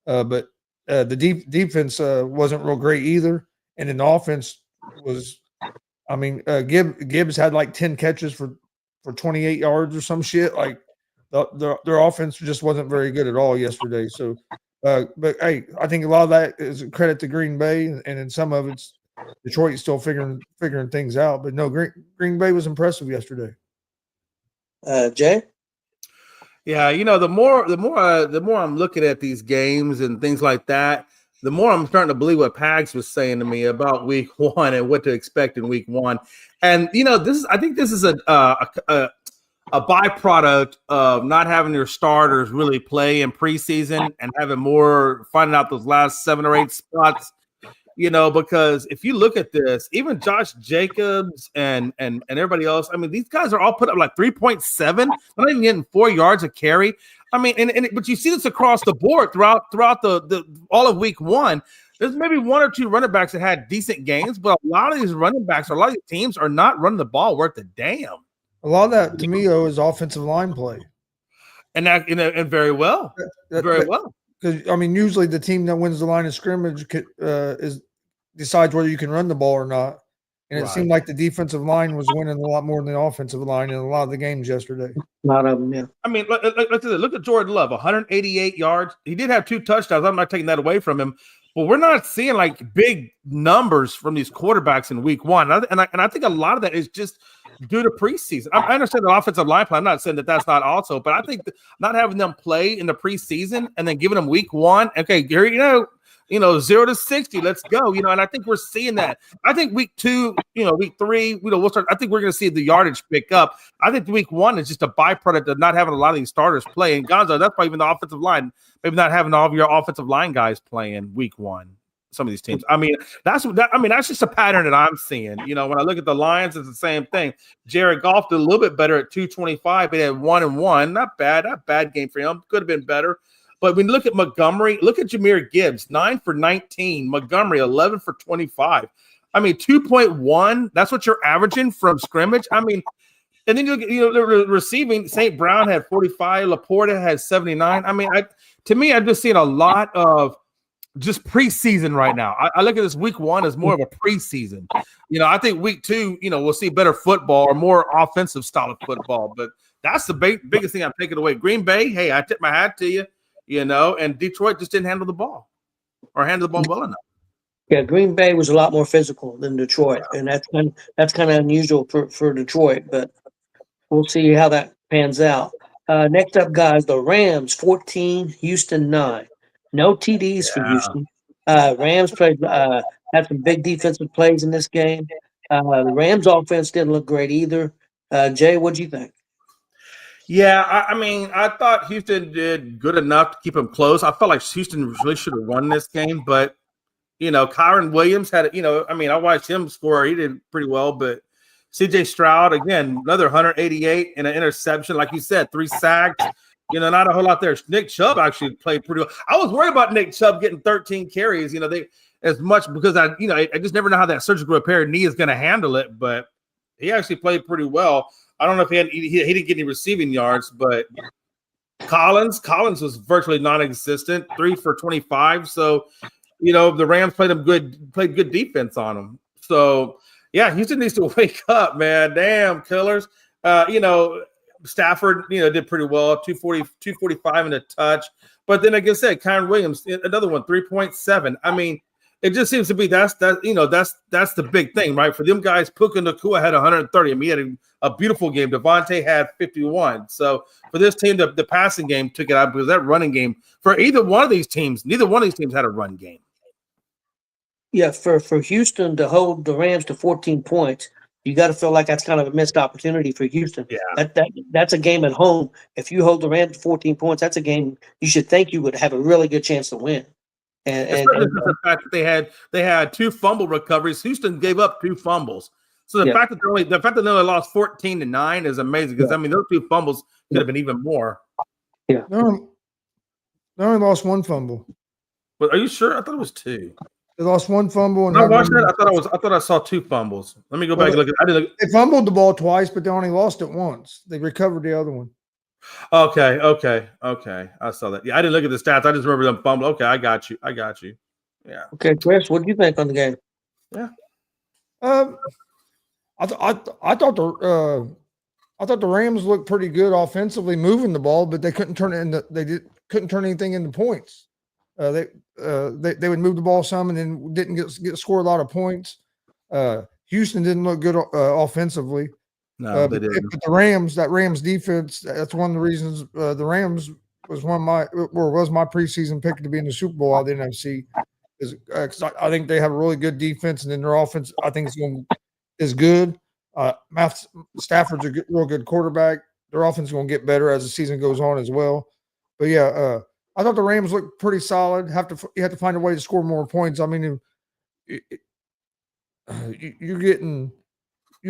but the defense wasn't real great either, and then the offense was. I mean, Gibbs had like 10 catches for 28 yards or some shit. Like their offense just wasn't very good at all yesterday. So, but hey, I think a lot of that is a credit to Green Bay, and then some of it's Detroit still figuring things out. But no, Green Bay was impressive yesterday. Jay? Yeah, the more I'm looking at these games and things like that, the more I'm starting to believe what Pags was saying to me about week one and what to expect in week one. And I think this is a byproduct of not having your starters really play in preseason and finding out those last 7 or 8 spots. Because if you look at this, even Josh Jacobs and everybody else, I mean, these guys are all put up like 3.7. They're not even getting 4 yards a carry. I mean, but you see this across the board throughout the all of week one. There's maybe 1 or 2 running backs that had decent games, but a lot of these running backs or a lot of these teams are not running the ball worth a damn. A lot of that to me is offensive line play, and very well, very well. Because I mean, usually the team that wins the line of scrimmage decides whether you can run the ball or not. And it seemed like the defensive line was winning a lot more than the offensive line in a lot of the games yesterday. A lot of them, yeah. I mean, look at Jordan Love, 188 yards. He did have 2 touchdowns. I'm not taking that away from him. But we're not seeing like big numbers from these quarterbacks in week one. And I think a lot of that is just due to preseason. I understand the offensive line play. I'm not saying that that's not also, but I think not having them play in the preseason and then giving them week one. Okay, Gary, 0 to 60, let's go. And I think we're seeing that. I think week 2, week 3, we'll start. I think we're going to see the yardage pick up. I think week 1 is just a byproduct of not having a lot of these starters play. And Gonzo, that's why even the offensive line, maybe not having all of your offensive line guys playing week 1. Some of these teams. I mean, that's just a pattern that I'm seeing. When I look at the Lions, it's the same thing. Jared Goff did a little bit better at 225, but he had 1-1. Not bad game for him. Could have been better. But when you look at Montgomery, look at Jahmyr Gibbs, 9 for 19. Montgomery, 11 for 25. I mean, 2.1. That's what you're averaging from scrimmage. I mean, and then the receiving. St. Brown had 45. Laporta had 79. I mean, to me, I'm just seeing a lot of just preseason right now. I look at this week 1 as more of a preseason. I think week 2, we'll see better football or more offensive style of football. But that's the biggest thing I'm taking away. Green Bay, hey, I tip my hat to you. And Detroit just didn't handle the ball well enough. Yeah, Green Bay was a lot more physical than Detroit, and that's kind of unusual for Detroit, but we'll see how that pans out. Next up, guys, the Rams 14, Houston 9. No TDs for Houston. Rams had some big defensive plays in this game. The Rams offense didn't look great either. Jay, what do you think? Yeah, I mean, I thought Houston did good enough to keep them close. I felt like Houston really should have won this game, but Kyron Williams had I watched him score. He did pretty well, but CJ Stroud, again, another 188 and an interception. Like you said, 3 sacks. Not a whole lot there. Nick Chubb actually played pretty well. I was worried about Nick Chubb getting 13 carries. As much because I just never know how that surgical repair knee is going to handle it, but he actually played pretty well. I don't know if he didn't get any receiving yards, but Collins was virtually non-existent, 3 for 25. So, the Rams played good defense on him. So, yeah, Houston needs to wake up, man. Damn, killers. Stafford, did pretty well, 245 and a touch. But then, like I said, Kyron Williams, another one, 3.7. I mean, it just seems to be that's the big thing, right? For them guys, Puka Nacua had 130. I mean, he had a beautiful game. Devontae had 51. So for this team, the passing game took it out because that running game for either one of these teams, neither one of these teams had a run game. Yeah, for Houston to hold the Rams to 14 points, you got to feel like that's kind of a missed opportunity for Houston. Yeah, that's a game at home. If you hold the Rams to 14 points, that's a game you should think you would have a really good chance to win. And the fact that they had 2 fumble recoveries. Houston gave up 2 fumbles. So the fact that they only lost 14-9 is amazing because those 2 fumbles could have been even more. Yeah. The They only lost one fumble. But are you sure? I thought it was 2. They lost one fumble. And When I had watched one- that, I thought I saw 2 fumbles. Let me go back and look at. I didn't look. They fumbled the ball twice, but they only lost it once. They recovered the other one. Okay. I saw that. Yeah, I didn't look at the stats. I just remember them fumble. Okay, I got you. Yeah. Okay, Chris, what do you think on the game? Yeah. I thought the Rams looked pretty good offensively, moving the ball, but they couldn't turn it into couldn't turn anything into points. They would move the ball some and then didn't get score a lot of points. Houston didn't look good offensively. No, they but didn't. the Rams defense, that's one of the reasons the Rams was my preseason pick to be in the Super Bowl out of the NFC. Because I think they have a really good defense, and then their offense I think is good. Stafford's a real good quarterback. Their offense is going to get better as the season goes on as well. But yeah, I thought the Rams looked pretty solid. You have to find a way to score more points. I mean, you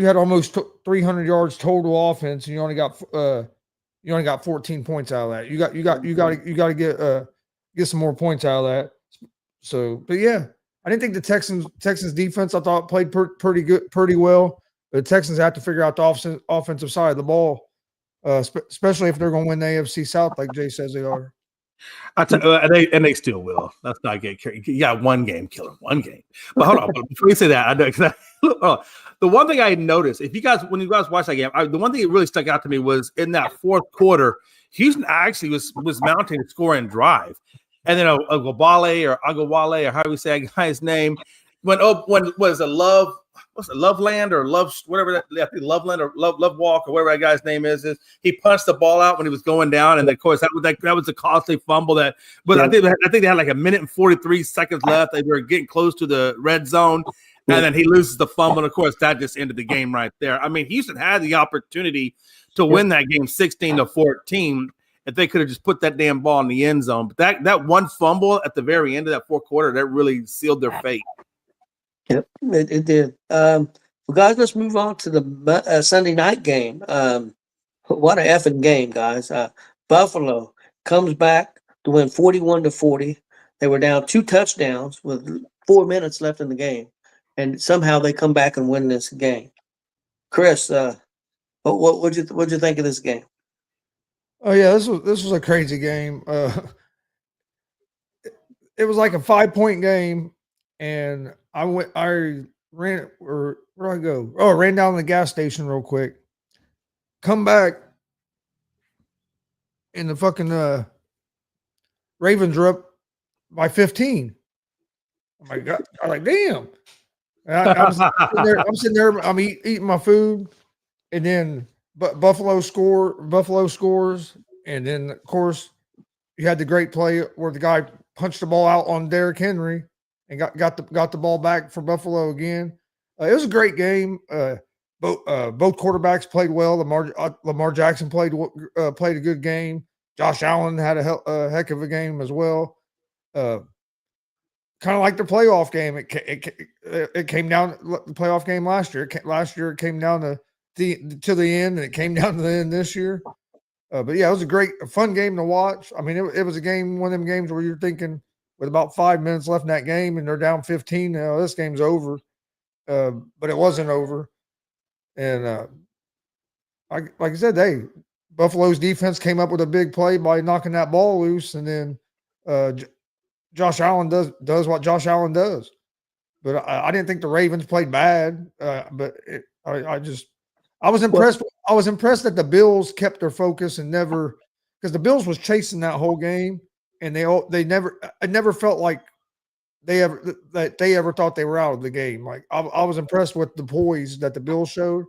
had almost 300 yards total offense, and you only got 14 points out of that. You got to get some more points out of that. So, but yeah, I didn't think the Texans defense I thought played pretty well. The Texans have to figure out the offensive side of the ball, especially if they're going to win the AFC South, like Jay says they are. They still will. Let's not get carried. You got one game killer, one game. But hold on, before you say that, I know the one thing I noticed, when you guys watch that game, the one thing that really stuck out to me was in that fourth quarter, Houston actually was mounting a scoring drive. And then Agawale or how do we say that guy's name? When was it Loveland or Love, whatever that, I think Loveland or Love Walk or whatever that guy's name is he punched the ball out when he was going down, and of course that was a costly fumble I think they had like a minute and 43 seconds left. They were getting close to the red zone, and then he loses the fumble, and of course that just ended the game right there. I mean, Houston had the opportunity to win that game 16-14. If they could have just put that damn ball in the end zone. But that one fumble at the very end of that fourth quarter, that really sealed their fate. Yep, it did. Well, guys, let's move on to the Sunday night game. What an effing game, guys. Buffalo comes back to win 41-40. They were down 2 touchdowns with 4 minutes left in the game. And somehow they come back and win this game. Chris, what'd you think of this game? Oh yeah, this was a crazy game. It was like a 5-point game, and I ran or where did I go? Oh, I ran down to the gas station real quick. Come back, and the fucking Ravens are up by 15. Oh my God! I'm like, damn. I'm sitting there. I'm eating my food, and then. But Buffalo scores, and then of course you had the great play where the guy punched the ball out on Derrick Henry and got the ball back for Buffalo again. It was a great game. Both quarterbacks played well. Lamar Jackson played a good game. Josh Allen had a heck of a game as well. Kind of like the playoff game. It came down the playoff game last year. Last year it came down to the end, and it came down to the end this year. But yeah, it was a fun game to watch. I mean, it was one of them games where you're thinking with about 5 minutes left in that game and they're down 15. Now this game's over. But it wasn't over. And like I said, Buffalo's defense came up with a big play by knocking that ball loose, and then Josh Allen does what Josh Allen does. But I didn't think the Ravens played bad. But I was impressed. I was impressed that the Bills kept their focus and never, because the Bills was chasing that whole game, and it never felt like they ever thought they were out of the game. Like I was impressed with the poise that the Bills showed.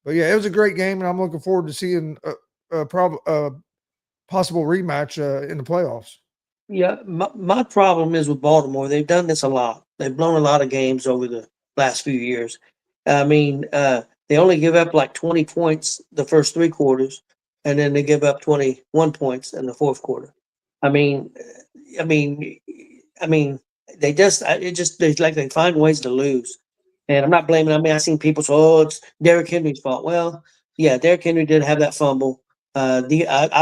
But yeah, it was a great game, and I'm looking forward to seeing a possible rematch in the playoffs. Yeah, my problem is with Baltimore. They've done this a lot. They've blown a lot of games over the last few years. I mean, they only give up like 20 points the first 3 quarters, and then they give up 21 points in the fourth quarter. I mean, they like they find ways to lose. And I'm not blaming. I mean, I've seen people say, "Oh, it's Derrick Henry's fault." Well, yeah, Derrick Henry did have that fumble. I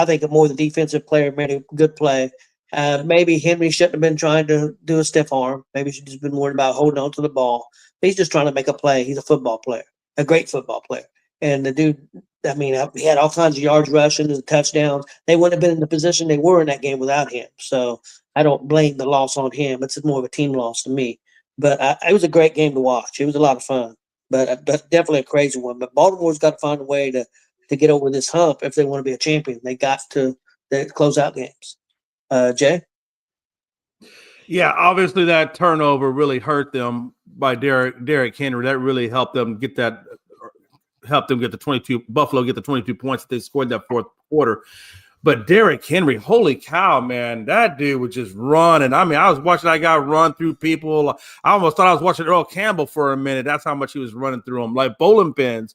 think more the defensive player made a good play, Maybe Henry shouldn't have been trying to do a stiff arm. Maybe he should just been worried about holding on to the ball. But he's just trying to make a play. He's a football player, a great football player. And the dude, I mean, he had all kinds of yards rushing and touchdowns. They wouldn't have been in the position they were in that game without him. So I don't blame the loss on him. It's more of a team loss to me. But it was a great game to watch. It was a lot of fun, but definitely a crazy one. But Baltimore's got to find a way to get over this hump if they want to be a champion. They got to close out games. Jay? Yeah, obviously that turnover really hurt them by Derrick Henry. That really helped them get the 22 Buffalo get the 22 points that they scored that fourth quarter. But Derrick Henry, holy cow, man, that dude was just running. I mean, I was watching that guy run through people. I almost thought I was watching Earl Campbell for a minute. That's how much he was running through them, like bowling pins.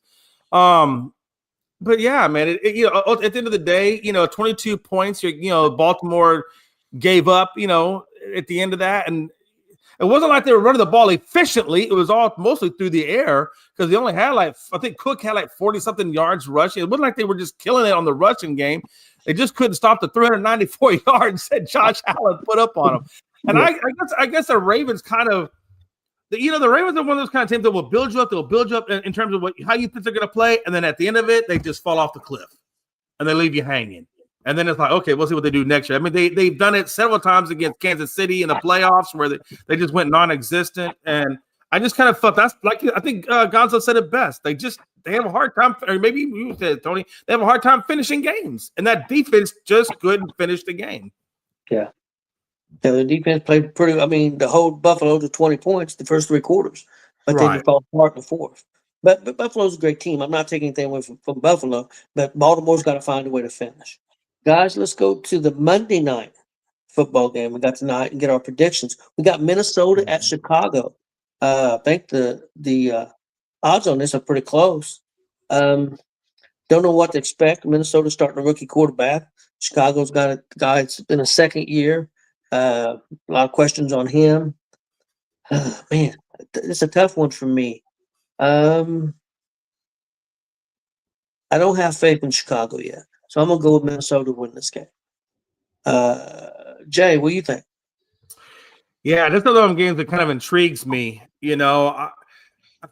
But yeah, man, at the end of the day, 22 points, Baltimore gave up, at the end of that. And it wasn't like they were running the ball efficiently. It was all mostly through the air because they only had I think Cook had 40-something yards rushing. It wasn't like they were just killing it on the rushing game. They just couldn't stop the 394 yards that Josh Allen put up on them. And I guess the Ravens kind of, the Ravens are one of those kind of teams that will build you up. They'll build you up in terms of how you think they're going to play. And then at the end of it, they just fall off the cliff and they leave you hanging. And then it's like, okay, we'll see what they do next year. I mean, they've done it several times against Kansas City in the playoffs where they just went non-existent. And I just kind of felt that's like, I think Gonzo said it best. They have a hard time, or maybe you said it, Tony, they have a hard time finishing games. And that defense just couldn't finish the game. Yeah. Yeah, the defense played pretty. I mean, to hold Buffalo to 20 points the first three quarters, but then you fall apart in the fourth. But Buffalo's a great team. I'm not taking anything away from Buffalo, but Baltimore's got to find a way to finish. Guys, let's go to the Monday night football game we got tonight and get our predictions. We got Minnesota at Chicago. I think the odds on this are pretty close. Don't know what to expect. Minnesota's starting a rookie quarterback. Chicago's got a guy that's been a second year. A lot of questions on him. Man, it's a tough one for me. I don't have faith in Chicago yet, so I'm gonna go with Minnesota to win this game. Jay, what do you think? Yeah, this is one of them games that kind of intrigues me. I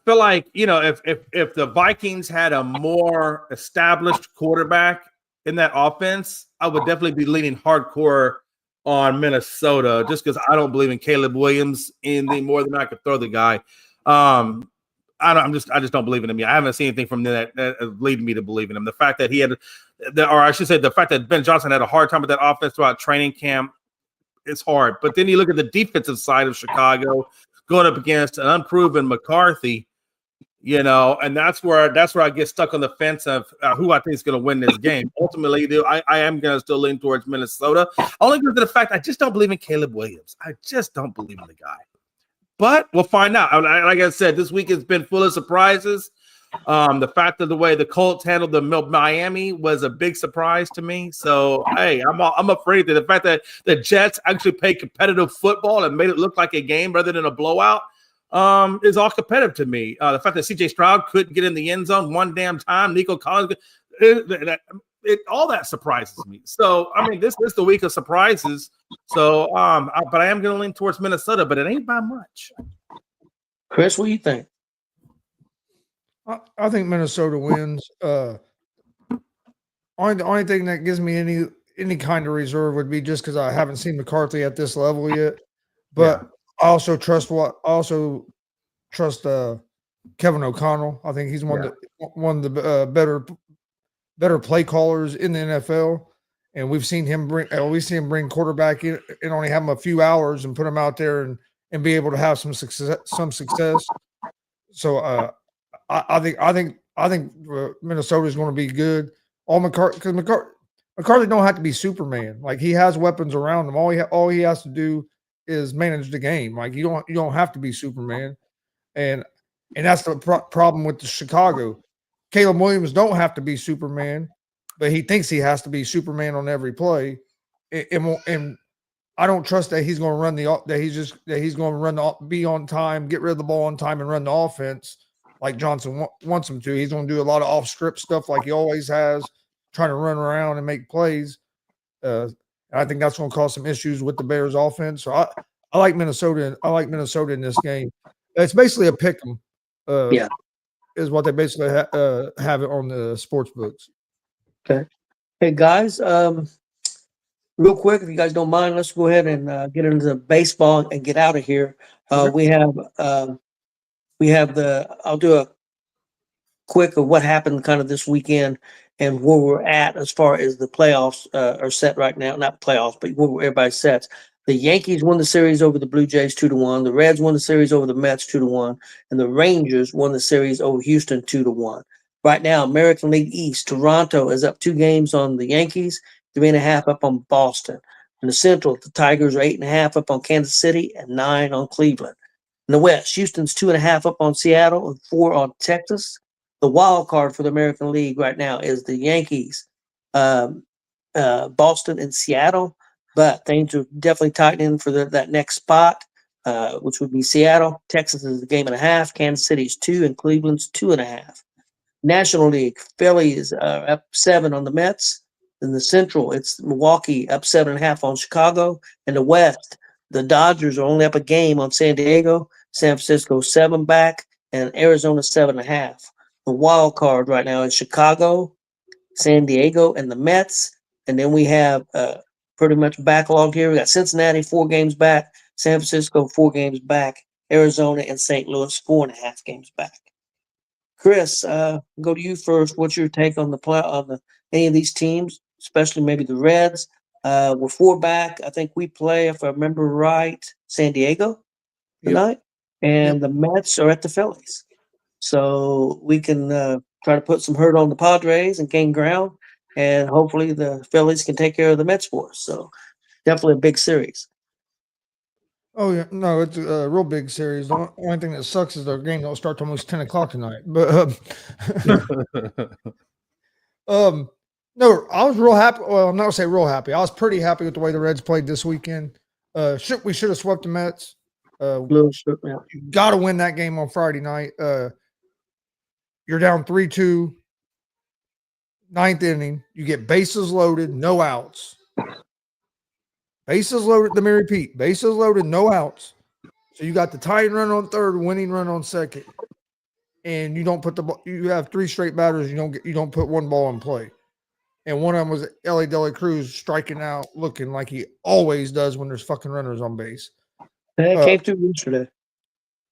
feel like if the Vikings had a more established quarterback in that offense, I would definitely be leaning hardcore on Minnesota just because I don't believe in Caleb Williams any more than I could throw the guy. I just don't believe in him yet. I haven't seen anything from that leading me to believe in him. The fact that the fact that Ben Johnson had a hard time with that offense throughout training camp, it's hard. But then you look at the defensive side of Chicago going up against an unproven McCarthy, and that's where I get stuck on the fence of who I think is going to win this game. Ultimately, I am going to still lean towards Minnesota, only because of the fact I just don't believe in Caleb Williams. I just don't believe in the guy. But we'll find out. Like I said, this week has been full of surprises. The fact of the way the Colts handled the Miami was a big surprise to me. So, hey, I'm afraid that the fact that the Jets actually played competitive football and made it look like a game rather than a blowout is all competitive to me. The fact that C.J. Stroud couldn't get in the end zone one damn time, Nico Collins, all that surprises me. So, I mean, this is the week of surprises. So, but I am going to lean towards Minnesota, but it ain't by much. Chris, what do you think? I think Minnesota wins. Only thing that gives me any kind of reserve would be just because I haven't seen McCarthy at this level yet. But I also trust Kevin O'Connell. I think he's one of the better play callers in the NFL, and we've seen him bring quarterback in and only have him a few hours and put him out there and be able to have some success. So I think Minnesota is going to be good. Because McCarthy don't have to be Superman. Like, he has weapons around him. All he has to do is manage the game. Like, you don't have to be Superman, and that's the problem with the Chicago. Caleb Williams don't have to be Superman, but he thinks he has to be Superman on every play, and I don't trust that he's going to be on time, get rid of the ball on time, and run the offense like Johnson wants him to. He's going to do a lot of off-script stuff like he always has, trying to run around and make plays. And And I think that's going to cause some issues with the Bears offense. So I like Minnesota. I like Minnesota in this game. It's basically a pick 'em. Yeah. Is what they basically have it on the sports books. Okay. Hey guys, real quick, if you guys don't mind, let's go ahead and get into the baseball and get out of here. Okay. We have I'll do a quick of what happened kind of this weekend and where we're at as far as the playoffs are set right now. Not playoffs, but where everybody's set. The Yankees won the series over the Blue Jays 2-1. The Reds won the series over the Mets 2-1, and the Rangers won the series over Houston 2-1. Right now, American League East, Toronto is up 2 games on the Yankees, 3.5 up on Boston. In the Central, the Tigers are 8.5 up on Kansas City and 9 on Cleveland. In the West, Houston's 2.5 up on Seattle and 4 on Texas. The wild card for the American League right now is the Yankees, Boston, and Seattle. But things are definitely tightening for that next spot, which would be Seattle. Texas is a 1.5. Kansas City's 2, and Cleveland's 2.5. National League, Phillies up 7 on the Mets. In the Central, it's Milwaukee up 7.5 on Chicago. In the West, the Dodgers are only up a game on San Diego. San Francisco 7 back, and Arizona 7.5. The wild card right now is Chicago, San Diego, and the Mets. And then we have pretty much backlog here. We got Cincinnati 4 games back, San Francisco 4 games back, Arizona and St. Louis 4.5 games back. Chris, go to you first. What's your take on any of these teams, especially maybe the Reds? We're 4 back. I think we play, if I remember right, San Diego tonight, and the Mets are at the Phillies. So we can try to put some hurt on the Padres and gain ground, and hopefully the Phillies can take care of the Mets for us. So definitely a big series. Oh yeah, no, it's a real big series. The only thing that sucks is the game don't start till almost 10 o'clock tonight. But no, I was real happy. Well, I'm not gonna say real happy. I was pretty happy with the way the Reds played this weekend. We should have swept the Mets. You got to win that game on Friday night. You're down 3-2, 9th inning. You get bases loaded, no outs. Bases loaded, let me repeat, bases loaded, no outs. So you got the tying run on third, winning run on second. And you don't put you have 3 straight batters, you don't put 1 ball in play. And one of them was Ellie Dela Cruz striking out, looking like he always does when there's fucking runners on base. That came through yesterday.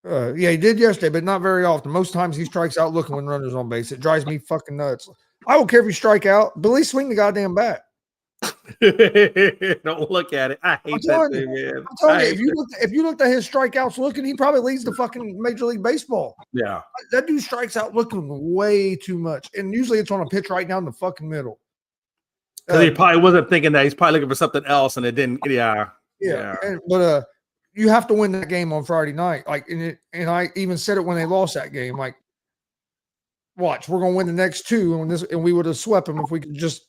Yeah, he did yesterday, but not very often. Most times he strikes out looking when runners on base. It drives me fucking nuts. I don't care if you strike out, but at least swing the goddamn bat. Don't look at it. I hate that thing, man. I'm telling you, if you looked at his strikeouts looking, he probably leads the fucking Major League Baseball. Yeah. That dude strikes out looking way too much. And usually it's on a pitch right down the fucking middle. Because he probably wasn't thinking that. He's probably looking for something else, and it didn't. Yeah. But you have to win that game on Friday night. Like, and I even said it when they lost that game. Like, watch, we're gonna win the next 2, and we would have swept them if we could just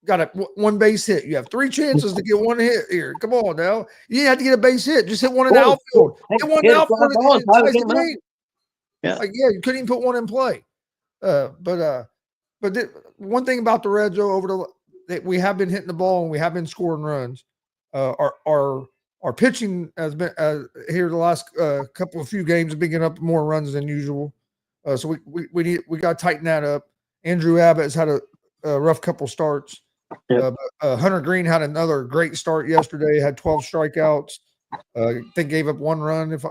got a 1 base hit. You have 3 chances to get 1 hit here. Come on now, you didn't have to get a base hit. Just hit 1 in the outfield. Hit 1 in the outfield. Yeah, like you couldn't even put 1 in play. But one thing about the Reds that we have been hitting the ball and we have been scoring runs. Our pitching has been here the last few games have been getting up more runs than usual. So we got to tighten that up. Andrew Abbott has had a rough couple starts. Hunter Green had another great start yesterday. Had 12 strikeouts. I think gave up 1 run if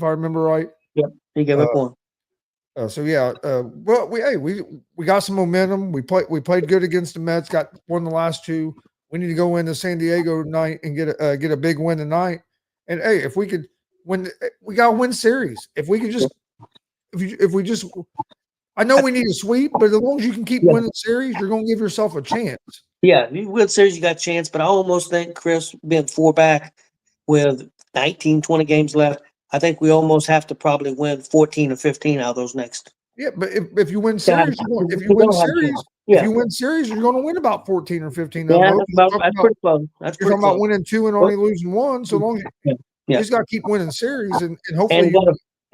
I remember right. Yep, he gave up 1. Well, we got some momentum. We played good against the Mets. Won the last 2. We need to go into San Diego tonight and get a big win tonight. And hey, if we could win, we got to win series. If we could if we just, I know we need a sweep, but as long as you can keep winning series, you're going to give yourself a chance. Yeah, you win series, you got a chance. But I almost think, Chris, being 4 back with 19, 20 games left, I think we almost have to probably win 14 or 15 out of those next. Yeah, but if you win series, if you win series, you're going to win about 14 or 15. Yeah, that's pretty close. You're talking about winning 2 and only losing 1. So long as you just got to keep winning series, and hopefully,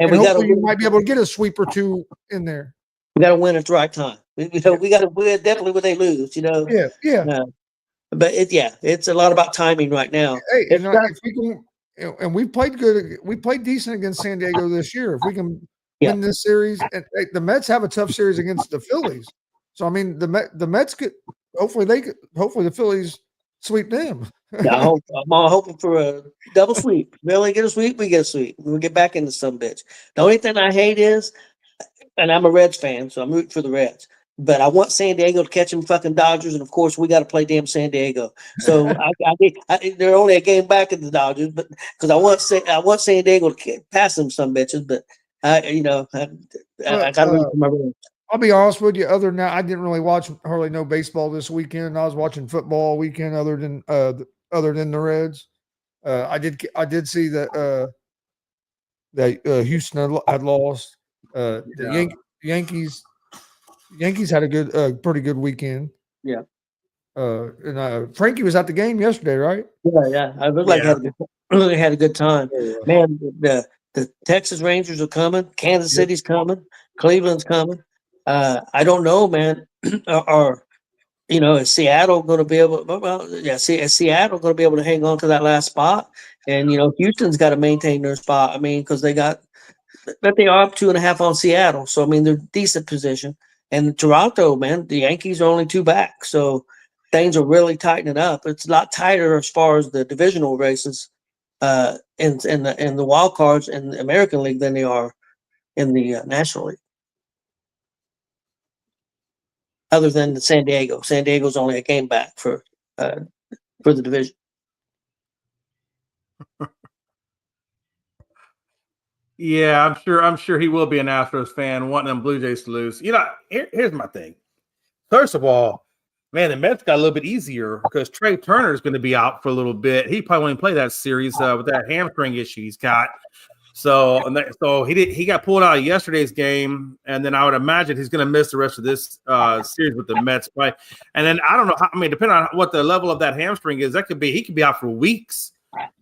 you might be able to get a sweep or 2 in there. We got to win at the right time. We got to win definitely when they lose. Yeah. But it's a lot about timing right now. Hey, If that- if we can, and we played good, we played decent against San Diego this year. If we can Yeah. win this series, and the Mets have a tough series against the Phillies, so I mean the Mets could hopefully the Phillies sweep them. I'm all hoping for a double sweep. We only get a sweep, we get a sweep. We'll get back into some bitch. The only thing I hate is, and I'm a Reds fan, so I'm rooting for the Reds. But I want San Diego to catch them fucking Dodgers, and of course we got to play damn San Diego. So they're only a game back of the Dodgers, but because I want San Diego to pass them some bitches. But I got to root for my Reds. I'll be honest with you. Other than that, I didn't really watch hardly no baseball this weekend. I was watching football all weekend. Other than the Reds, I did see that Houston had lost. The Yankees had a pretty good weekend. Yeah. And Frankie was at the game yesterday, right? Yeah. I really had a good time. Yeah. Man, the Texas Rangers are coming. Kansas City's coming. Cleveland's coming. I don't know, man. Is Seattle going to be able? Is Seattle going to be able to hang on to that last spot? And Houston's got to maintain their spot. I mean, because they are up 2.5 on Seattle, so I mean they're decent position. And Toronto, man, the Yankees are only 2 back, so things are really tightening up. It's a lot tighter as far as the divisional races, in the wild cards in the American League than they are in the National League. Other than the San Diego. San Diego's only a game back for the division. Yeah, I'm sure he will be an Astros fan, wanting them Blue Jays to lose. Here's my thing. First of all, man, the Mets got a little bit easier because Trey Turner is going to be out for a little bit. He probably won't play that series with that hamstring issue he's got. So he got pulled out of yesterday's game, and then I would imagine he's going to miss the rest of this series with the Mets play. And then I don't know depending on what the level of that hamstring is, he could be out for weeks,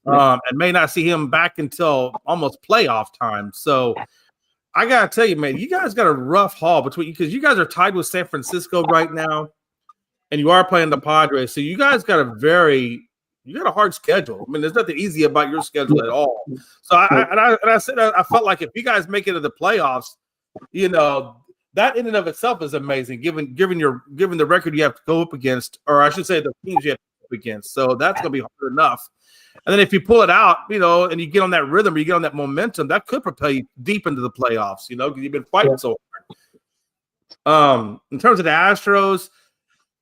and may not see him back until almost playoff time. So I gotta tell you, man, you guys got a rough haul because you guys are tied with San Francisco right now, and you are playing the Padres. So you guys got a hard schedule. I mean, there's nothing easy about your schedule at all. So I said I felt like if you guys make it to the playoffs, that in and of itself is amazing, given the record you have to go up against, or I should say the teams you have to go up against. So that's gonna be hard enough. And then if you pull it out, and you get on that rhythm, or you get on that momentum, that could propel you deep into the playoffs, because you've been fighting so hard. In terms of the Astros,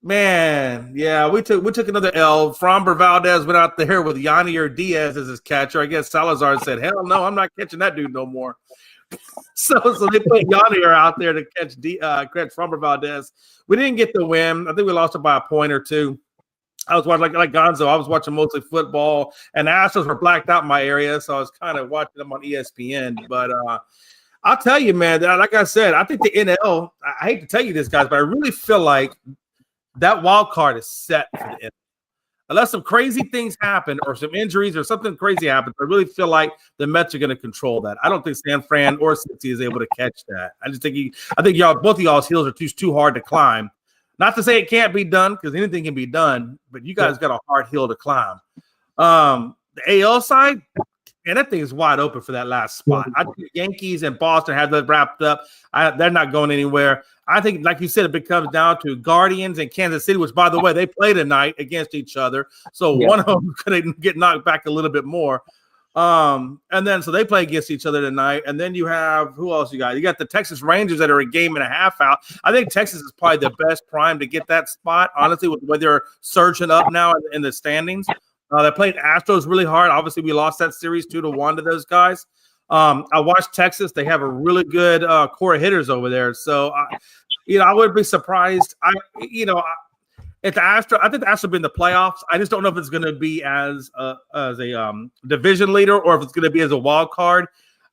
man, yeah, we took another L. Framber Valdez went out there with Yanier Diaz as his catcher. I guess Salazar said, "Hell no, I'm not catching that dude no more." so they put Yanier out there to catch Framber Valdez. We didn't get the win. I think we lost it by a point or two. I was watching like Gonzo. I was watching mostly football, and the Astros were blacked out in my area, so I was kind of watching them on ESPN. But I'll tell you, man, like I said, I think the NL. I hate to tell you this, guys, but I really feel like that wild card is set for the NL. Unless some crazy things happen or some injuries or something crazy happens, I really feel like the Mets are going to control that. I don't think San Fran or Cincy is able to catch that. I think both of y'all's heels are too hard to climb. Not to say it can't be done, because anything can be done, but you guys got a hard hill to climb. The AL side, man, that thing is wide open for that last spot. I think the Yankees and Boston have that wrapped up. They're not going anywhere. I think, like you said, it comes down to Guardians and Kansas City, which, by the way, they play tonight against each other. So one of them could get knocked back a little bit more. And then so they play against each other tonight. And then you have who else you got? You got the Texas Rangers that are a game and a half out. I think Texas is probably the best prime to get that spot, honestly, with the way they're surging up now in the standings. They played Astros really hard. Obviously, we lost that series 2-1 to those guys. I watched Texas. They have a really good core of hitters over there. So, I wouldn't be surprised. I think the Astros will be in the playoffs. I just don't know if it's going to be as a division leader or if it's going to be as a wild card.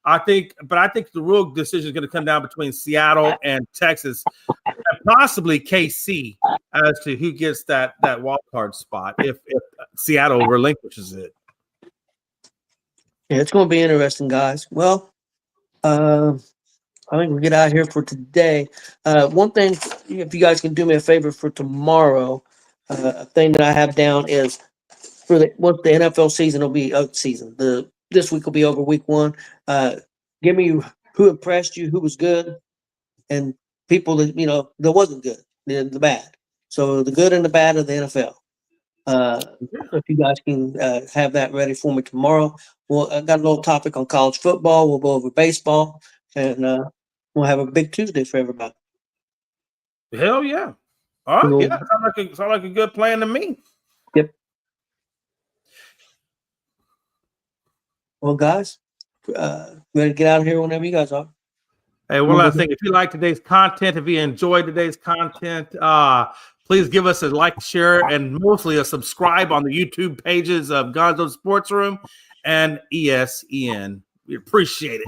I think the real decision is going to come down between Seattle and Texas, and possibly KC as to who gets that wild card spot if Seattle relinquishes it. Yeah, it's going to be interesting, guys. Well, I think we'll get out of here for today. One thing, if you guys can do me a favor for tomorrow, thing that I have down is once the NFL season will be season. This week will be over, week 1. Give me who impressed you, who was good, and people that that wasn't good, the bad. So the good and the bad of the NFL. If you guys can have that ready for me tomorrow. Well, I got a little topic on college football. We'll go over baseball, and we'll have a big Tuesday for everybody. Hell yeah! All right, yeah, sound like a good plan to me. Yep. Well, guys, ready to get out of here whenever you guys are. Hey, one last thing. If you like today's content, if you enjoyed today's content, please give us a like, share, and mostly a subscribe on the YouTube pages of Gonzo Sports Room and ESEN. We appreciate it.